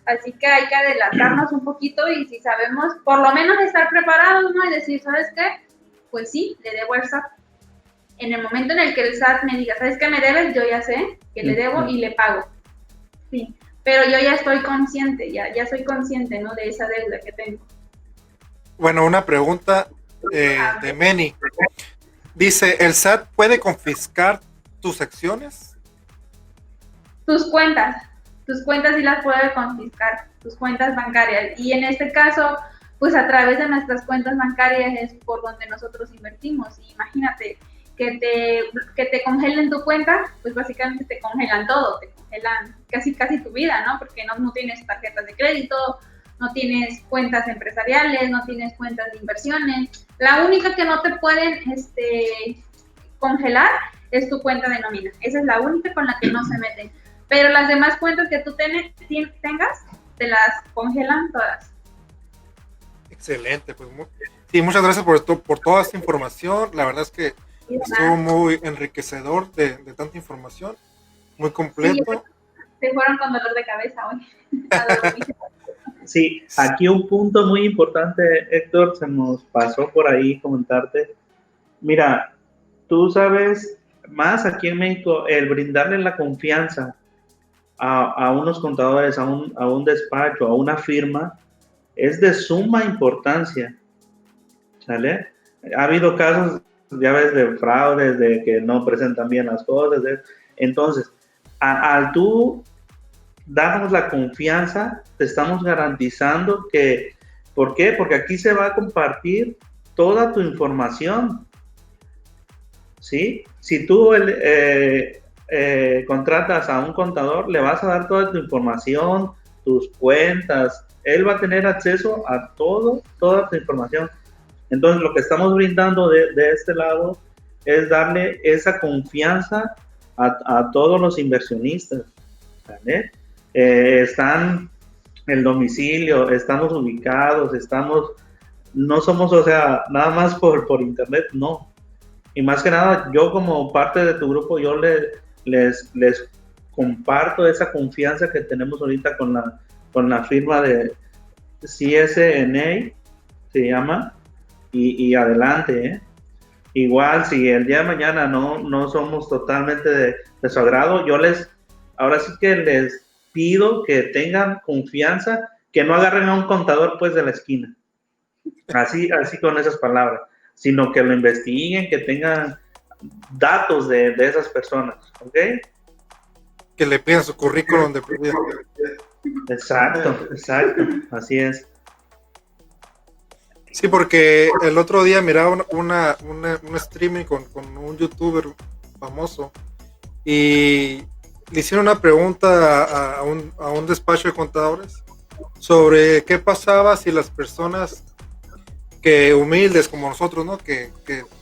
Así que hay que adelantarnos un poquito y si sabemos, por lo menos estar preparados, ¿no? Y decir, ¿sabes qué? Pues sí, le debo al SAT. En el momento en el que el SAT me diga, ¿sabes qué me debes? Yo ya sé que le debo y le pago. Sí, pero yo ya estoy consciente, ya soy consciente, ¿no? De esa deuda que tengo. Bueno, una pregunta de Meni. Dice, ¿el SAT puede confiscar tus acciones? Tus cuentas sí las puede confiscar, tus cuentas bancarias. Y en este caso, pues a través de nuestras cuentas bancarias es por donde nosotros invertimos. Y imagínate que te congelen tu cuenta, pues básicamente te congelan todo, te congelan casi tu vida, ¿no? Porque no tienes tarjetas de crédito, no tienes cuentas empresariales, no tienes cuentas de inversiones. La única que no te pueden congelar es tu cuenta de nómina. Esa es la única con la que no se meten. Pero las demás cuentas que tú tengas, te las congelan todas. Excelente, pues sí, muchas gracias por toda esta información. La verdad es que estuvo muy enriquecedor de tanta información, muy completo. Se fueron con dolor de cabeza hoy. Sí, aquí un punto muy importante, Héctor, se nos pasó por ahí comentarte. Mira, tú sabes, más aquí en México, el brindarle la confianza a unos contadores, a un despacho, a una firma, es de suma importancia, ¿sale? Ha habido casos, ya ves, de fraudes, de que no presentan bien las cosas. Entonces, al tú darnos la confianza, te estamos garantizando que, ¿por qué? Porque aquí se va a compartir toda tu información, ¿sí? Si tú contratas a un contador, le vas a dar toda tu información, tus cuentas, él va a tener acceso a toda tu información. Entonces, lo que estamos brindando de este lado es darle esa confianza a todos los inversionistas, ¿vale? Están el domicilio, estamos ubicados, no somos, o sea, nada más por internet, no. Y más que nada, yo como parte de tu grupo, yo les comparto esa confianza que tenemos ahorita con la firma de CSNA, se llama, y adelante, ¿eh? Igual, si el día de mañana no somos totalmente de su agrado, ahora sí que les pido que tengan confianza, que no agarren a un contador pues de la esquina, así con esas palabras, sino que lo investiguen, que tengan datos de esas personas, ¿ok? Que le pidan su currículum de vida. Exacto, así es. Sí, porque el otro día miraba un streaming con un youtuber famoso y le hicieron una pregunta a un despacho de contadores sobre qué pasaba si las personas que humildes como nosotros, ¿no? Que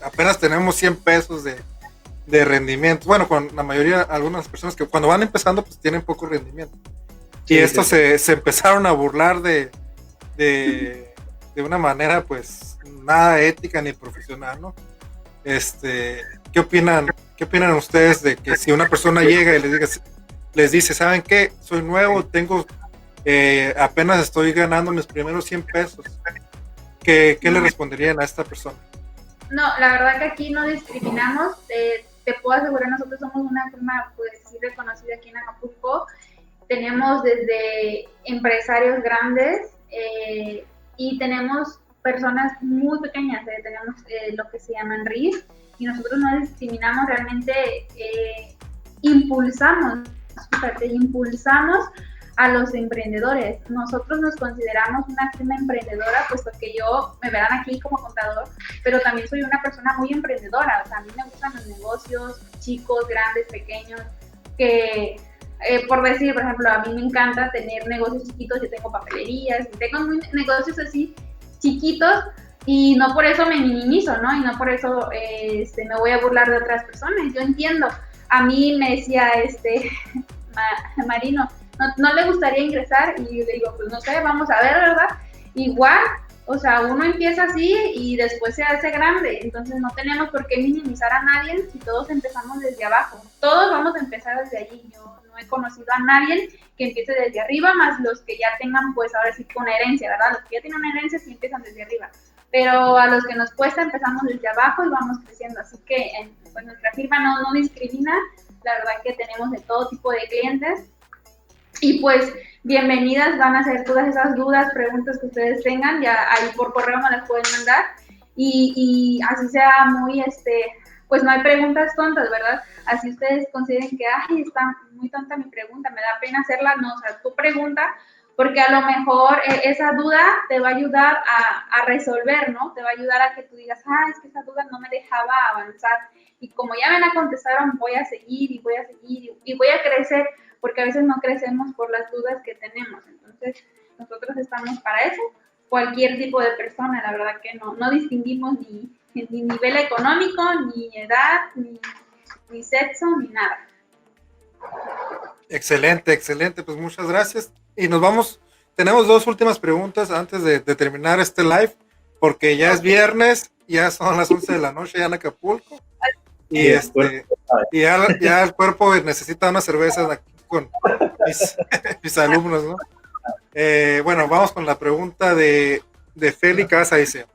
apenas tenemos 100 pesos de rendimiento. Bueno, con la mayoría, algunas personas que cuando van empezando pues tienen poco rendimiento. Y estos se empezaron a burlar de una manera pues nada ética ni profesional, ¿no? ¿Qué opinan ustedes de que si una persona llega y les dice, ¿saben qué? Soy nuevo, apenas estoy ganando mis primeros 100 pesos. ¿Qué le responderían a esta persona? No, la verdad que aquí no discriminamos. Te puedo asegurar, nosotros somos una firma pues sí reconocida aquí en Acapulco. Tenemos desde empresarios grandes y tenemos personas muy pequeñas. Tenemos lo que se llaman RIF y nosotros no discriminamos, realmente impulsamos a los emprendedores. Nosotros nos consideramos una firma emprendedora, puesto que yo me verán aquí como contador, pero también soy una persona muy emprendedora. O sea, a mí me gustan los negocios, chicos, grandes, pequeños, que por decir, por ejemplo, a mí me encanta tener negocios chiquitos. Yo tengo papelerías, tengo negocios así chiquitos, y no por eso me minimizo, ¿no? Y no por eso me voy a burlar de otras personas. Yo entiendo. A mí me decía Marino, no le gustaría ingresar, y le digo, pues no sé, vamos a ver, ¿verdad? Igual, o sea, uno empieza así y después se hace grande. Entonces no tenemos por qué minimizar a nadie si todos empezamos desde abajo. Todos vamos a empezar desde allí. Yo no he conocido a nadie que empiece desde arriba, más los que ya tengan, pues ahora sí, con herencia, ¿verdad? Los que ya tienen una herencia sí empiezan desde arriba. Pero a los que nos cuesta empezamos desde abajo y vamos creciendo. Así que pues nuestra firma no discrimina. La verdad que tenemos de todo tipo de clientes. Y pues bienvenidas van a ser todas esas dudas, preguntas que ustedes tengan. Ya ahí por correo me las pueden mandar. Y así sea muy, pues no hay preguntas tontas, ¿verdad? Así ustedes consideren que, ay, está muy tonta mi pregunta, me da pena hacerla. No, o sea, tu pregunta, porque a lo mejor esa duda te va a ayudar a resolver, ¿no? Te va a ayudar a que tú digas, es que esa duda no me dejaba avanzar, y como ya me la contestaron, voy a seguir y voy a crecer, porque a veces no crecemos por las dudas que tenemos. Entonces, nosotros estamos para eso. Cualquier tipo de persona, la verdad que no distinguimos ni nivel económico, ni edad, ni sexo, ni nada. Excelente, pues muchas gracias. Y nos vamos, tenemos 2 últimas preguntas antes de terminar este live, porque ya es viernes, ya son las 11 de la noche ya en Acapulco, y ya el cuerpo necesita una cerveza aquí con mis alumnos, ¿no? Bueno, vamos con la pregunta de Feli Casa. Dice,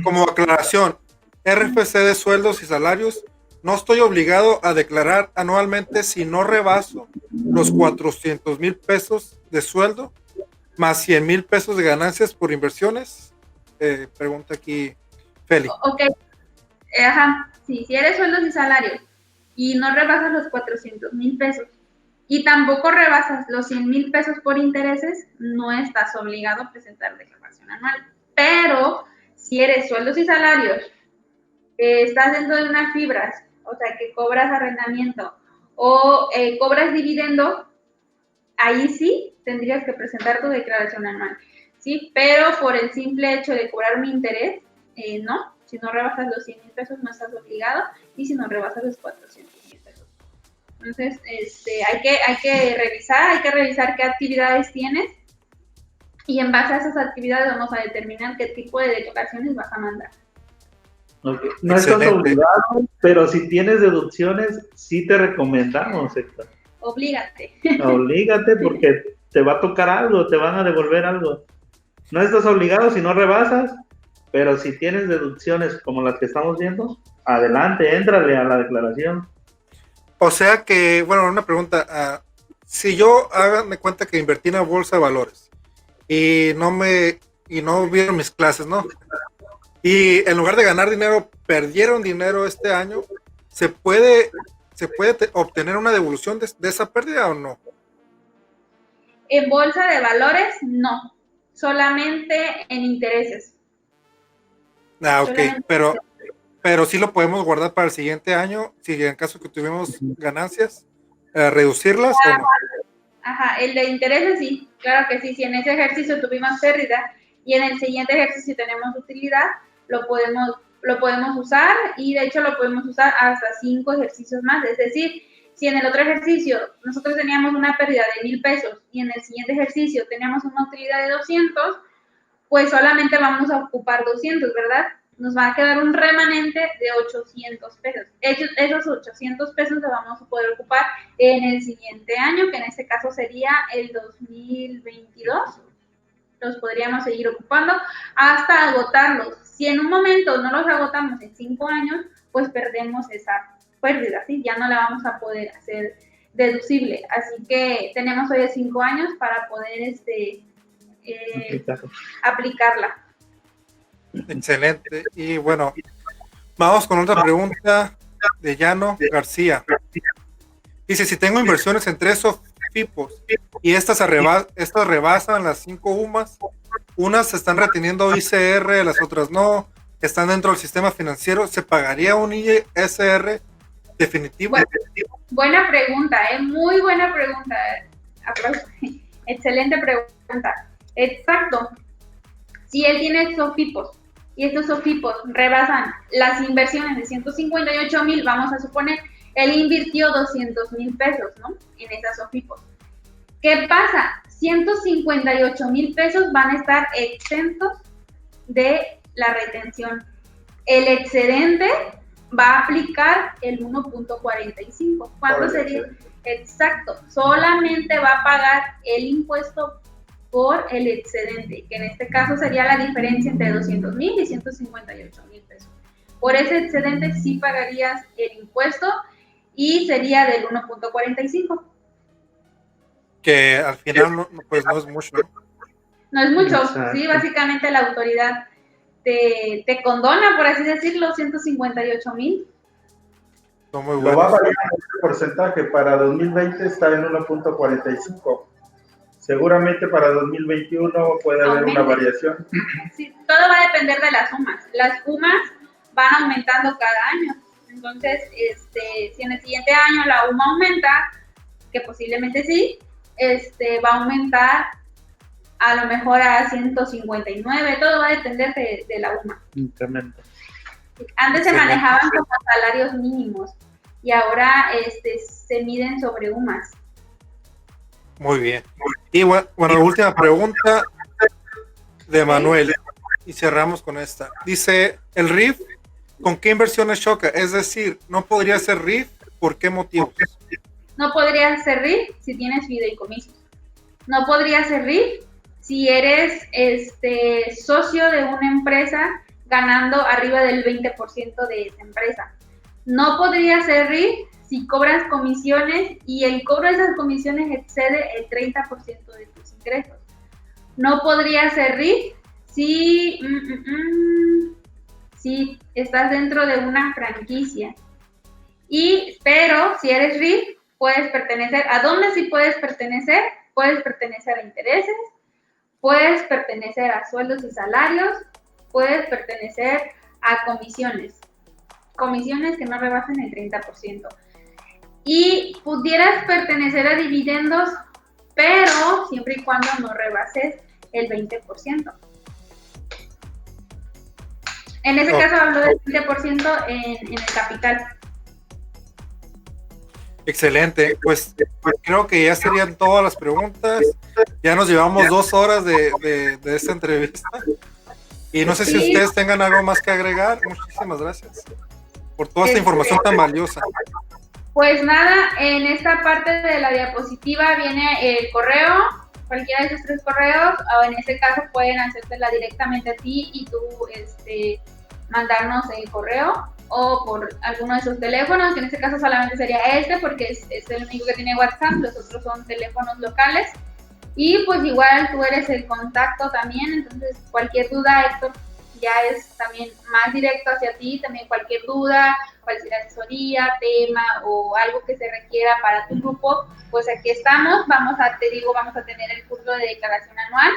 como aclaración, RFC de sueldos y salarios, no estoy obligado a declarar anualmente si no rebaso los 400,000 pesos de sueldo más 100,000 pesos de ganancias por inversiones. Pregunta aquí Feli. Ok, sí, si eres sueldos y salarios y no rebasas los 400,000 pesos y tampoco rebasas los 100,000 pesos por intereses, no estás obligado a presentar declaración anual. Pero si eres sueldos y salarios, estás dentro de unas fibras, o sea, que cobras arrendamiento o cobras dividendo, ahí sí tendrías que presentar tu declaración anual, ¿sí? Pero por el simple hecho de cobrar un interés, no. Si no rebasas los 100,000 pesos no estás obligado, y si no rebasas los 400,000 pesos. Entonces, hay que revisar qué actividades tienes, y en base a esas actividades vamos a determinar qué tipo de declaraciones vas a mandar. Okay. No estás obligado, pero si tienes deducciones, sí te recomendamos, Héctor. Oblígate. Oblígate, porque te va a tocar algo, te van a devolver algo. No estás obligado si no rebasas, pero si tienes deducciones como las que estamos viendo, adelante, éntrale a la declaración. O sea que, bueno, una pregunta, si yo háganme cuenta que invertí en la bolsa de valores y no vieron mis clases, ¿no? Y en lugar de ganar dinero, perdieron dinero este año, ¿se puede obtener una devolución de esa pérdida o no? En bolsa de valores, no. Solamente en intereses. Ok, pero sí lo podemos guardar para el siguiente año, si en caso que tuvimos ganancias, reducirlas o no. El de intereses sí, claro que sí. Si en ese ejercicio tuvimos pérdida y en el siguiente ejercicio tenemos utilidad, lo podemos usar, y de hecho lo podemos usar hasta 5 ejercicios más. Es decir, si en el otro ejercicio nosotros teníamos una pérdida de 1,000 pesos y en el siguiente ejercicio teníamos una utilidad de 200, pues solamente vamos a ocupar 200, ¿verdad? Nos va a quedar un remanente de 800 pesos. Esos 800 pesos los vamos a poder ocupar en el siguiente año, que en este caso sería el 2022. Los podríamos seguir ocupando hasta agotarlos. Si en un momento no los agotamos en 5 años, pues perdemos esa pérdida, ¿sí? Ya no la vamos a poder hacer deducible. Así que tenemos hoy 5 años para poder aplicarla. Excelente. Y bueno, vamos con otra pregunta de Llano García. Dice, si tengo inversiones en 3 FIPOS y estas rebasan las 5 UMAS. Unas se están reteniendo ICR, las otras no, están dentro del sistema financiero. ¿Se pagaría un ISR definitivo? Buena pregunta, muy buena pregunta. Excelente pregunta. Exacto. Si él tiene SOFIPOS y estos SOFIPOS rebasan las inversiones de 158,000, vamos a suponer, él invirtió 200,000 pesos, ¿no? En esas SOFIPOS. ¿Qué pasa? 158,000 pesos van a estar exentos de la retención. El excedente va a aplicar el 1.45. ¿Cuánto sería? Exacto. Solamente va a pagar el impuesto por el excedente, que en este caso sería la diferencia entre 200,000 y 158,000 pesos. Por ese excedente sí pagarías el impuesto y sería del 1.45. Que al final pues no es mucho. No es mucho. Exacto. Sí, básicamente la autoridad te condona, por así decirlo, 158,000. Son muy Lo buenos. va a variar este porcentaje. Para 2020 está en 1.45. Seguramente para 2021 puede haber una variación. Sí, todo va a depender de las UMAS. Las UMAS van aumentando cada año. Entonces, si en el siguiente año la UMA aumenta, que posiblemente sí, va a aumentar a lo mejor a 159. Todo va a depender de la UMA. Incremento. Antes se manejaban como salarios mínimos y ahora se miden sobre UMAS. Muy bien. Y bueno, última pregunta de Manuel. Y cerramos con esta. Dice, ¿el RIF con qué inversiones choca? Es decir, ¿no podría ser RIF? ¿Por qué motivos? No podría ser RIF si tienes fideicomisos. No podría ser RIF si eres socio de una empresa ganando arriba del 20% de esa empresa. No podría ser RIF si cobras comisiones y el cobro de esas comisiones excede el 30% de tus ingresos. No podría ser RIF si estás dentro de una franquicia. Pero si eres RIF, puedes pertenecer. ¿A dónde sí puedes pertenecer? Puedes pertenecer a intereses, puedes pertenecer a sueldos y salarios, puedes pertenecer a comisiones que no rebasen el 30%. Y pudieras pertenecer a dividendos, pero siempre y cuando no rebases el 20%. En ese caso hablo del 20% en el capital. Excelente. Pues creo que ya serían todas las preguntas. Ya nos llevamos 2 horas de esta entrevista. Y no sé si ustedes tengan algo más que agregar. Muchísimas gracias por toda esta información tan valiosa. Pues nada, en esta parte de la diapositiva viene el correo, cualquiera de esos 3 correos, o en este caso pueden hacértela directamente a ti y tú mandarnos el correo, o por alguno de esos teléfonos, que en este caso solamente sería porque es el único que tiene WhatsApp, los otros son teléfonos locales. Y pues igual tú eres el contacto también, entonces cualquier duda, Héctor, ya es también más directo hacia ti, también cualquier duda, cualquier asesoría, tema o algo que se requiera para tu grupo, pues aquí estamos. Vamos a tener el curso de declaración anual.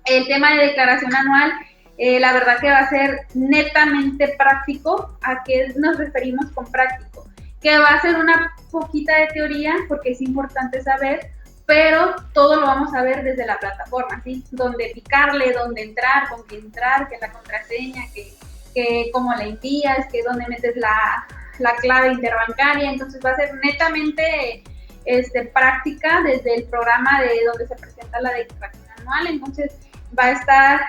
El tema de declaración anual, la verdad que va a ser netamente práctico. ¿A qué nos referimos con práctico? Que va a ser una poquita de teoría, porque es importante saber, pero todo lo vamos a ver desde la plataforma, ¿sí? Donde picarle, dónde entrar, con qué entrar, qué es la contraseña, que cómo la envías, que dónde metes la clave interbancaria. Entonces va a ser netamente práctica desde el programa de donde se presenta la declaración anual. Entonces va a estar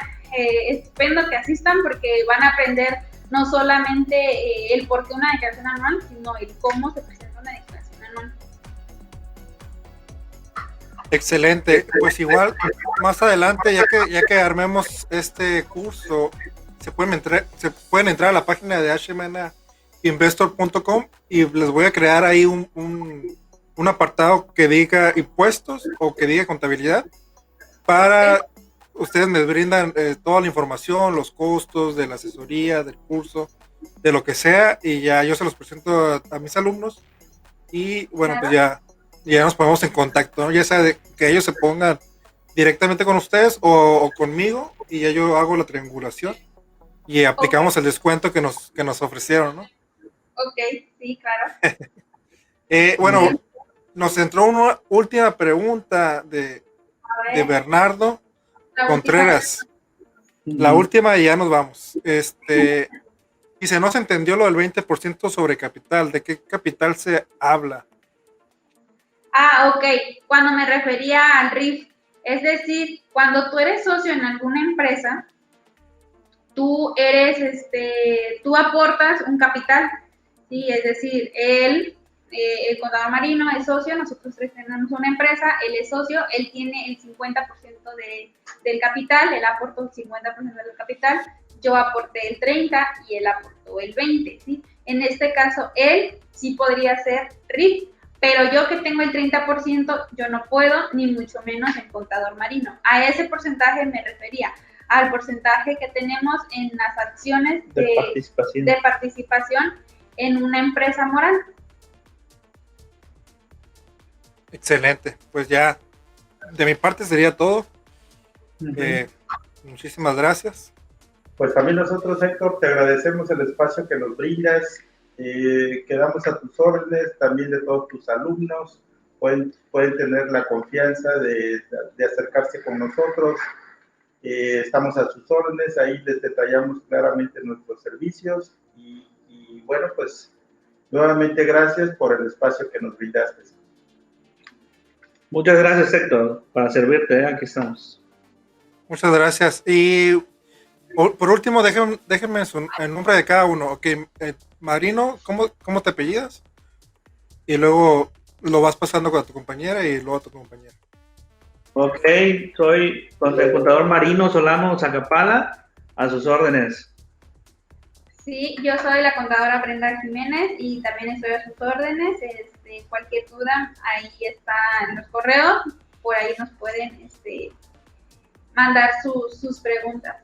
estupendo que asistan, porque van a aprender no solamente el por qué una declaración anual, sino el cómo se presenta una declaración anual. Excelente. Pues igual, más adelante, ya que armemos este curso, se pueden entrar a la página de hmninvestor.com y les voy a crear ahí un apartado que diga impuestos o que diga contabilidad, para ustedes me brindan toda la información, los costos de la asesoría, del curso, de lo que sea, y ya yo se los presento a mis alumnos. Y bueno, pues ya y ya nos ponemos en contacto, ¿no? Ya sea que ellos se pongan directamente con ustedes o conmigo y ya yo hago la triangulación y aplicamos el descuento que nos ofrecieron, ¿no? Ok, sí, claro. Bueno, nos entró una última pregunta A de ver, Bernardo la última. Contreras. La última y ya nos vamos. Dice, no se entendió lo del 20% sobre capital. ¿De qué capital se habla? Ah, ok. Cuando me refería al RIF, es decir, cuando tú eres socio en alguna empresa, tú aportas un capital, ¿sí? Es decir, el contador marino es socio, nosotros tres tenemos una empresa, él es socio, él tiene el 50% del capital, él aportó el 50% del capital, yo aporté el 30% y él aportó el 20%, ¿sí? En este caso, él sí podría ser RIF, pero yo que tengo el 30%, yo no puedo, ni mucho menos en contador marino. A ese porcentaje me refería, al porcentaje que tenemos en las acciones de participación en una empresa moral. Excelente. Pues ya, de mi parte sería todo. Muchísimas gracias. Pues también nosotros, Héctor, te agradecemos el espacio que nos brindas. Quedamos a tus órdenes, también de todos tus alumnos. Pueden tener la confianza de acercarse con nosotros. Estamos a sus órdenes, ahí les detallamos claramente nuestros servicios. Y bueno, pues nuevamente gracias por el espacio que nos brindaste. Muchas gracias, Héctor, para servirte, aquí estamos. Muchas gracias. Y por último, déjenme el nombre de cada uno. Ok, Marino, ¿cómo te apellidas? Y luego lo vas pasando con tu compañera y luego a tu compañera. Ok, soy el contador Marino Solano Zacapala, a sus órdenes. Sí, yo soy la contadora Brenda Jiménez y también estoy a sus órdenes. Cualquier duda, ahí están los correos, por ahí nos pueden mandar sus preguntas.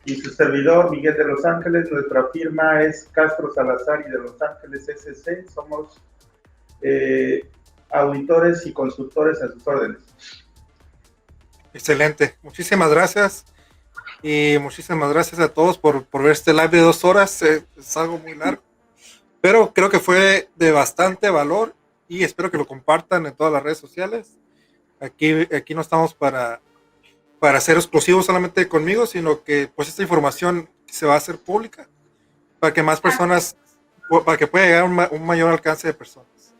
Y su servidor, Miguel de Los Ángeles, nuestra firma es Castro Salazar y de Los Ángeles SC, somos auditores y consultores a sus órdenes. Excelente, muchísimas gracias y muchísimas gracias a todos por ver este live de 2 horas, es algo muy largo, pero creo que fue de bastante valor y espero que lo compartan en todas las redes sociales. Aquí no estamos para ser exclusivos solamente conmigo, sino que pues esta información se va a hacer pública para que más personas, para que pueda llegar a un mayor alcance de personas.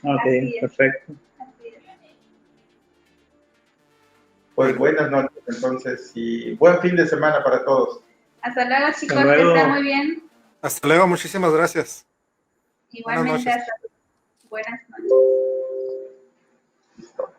Ok, perfecto. Pues buenas noches entonces y buen fin de semana para todos. Hasta luego, chicos, que estén muy bien. Hasta luego, muchísimas gracias. Igualmente, Buenas noches. Buenas noches. Listo.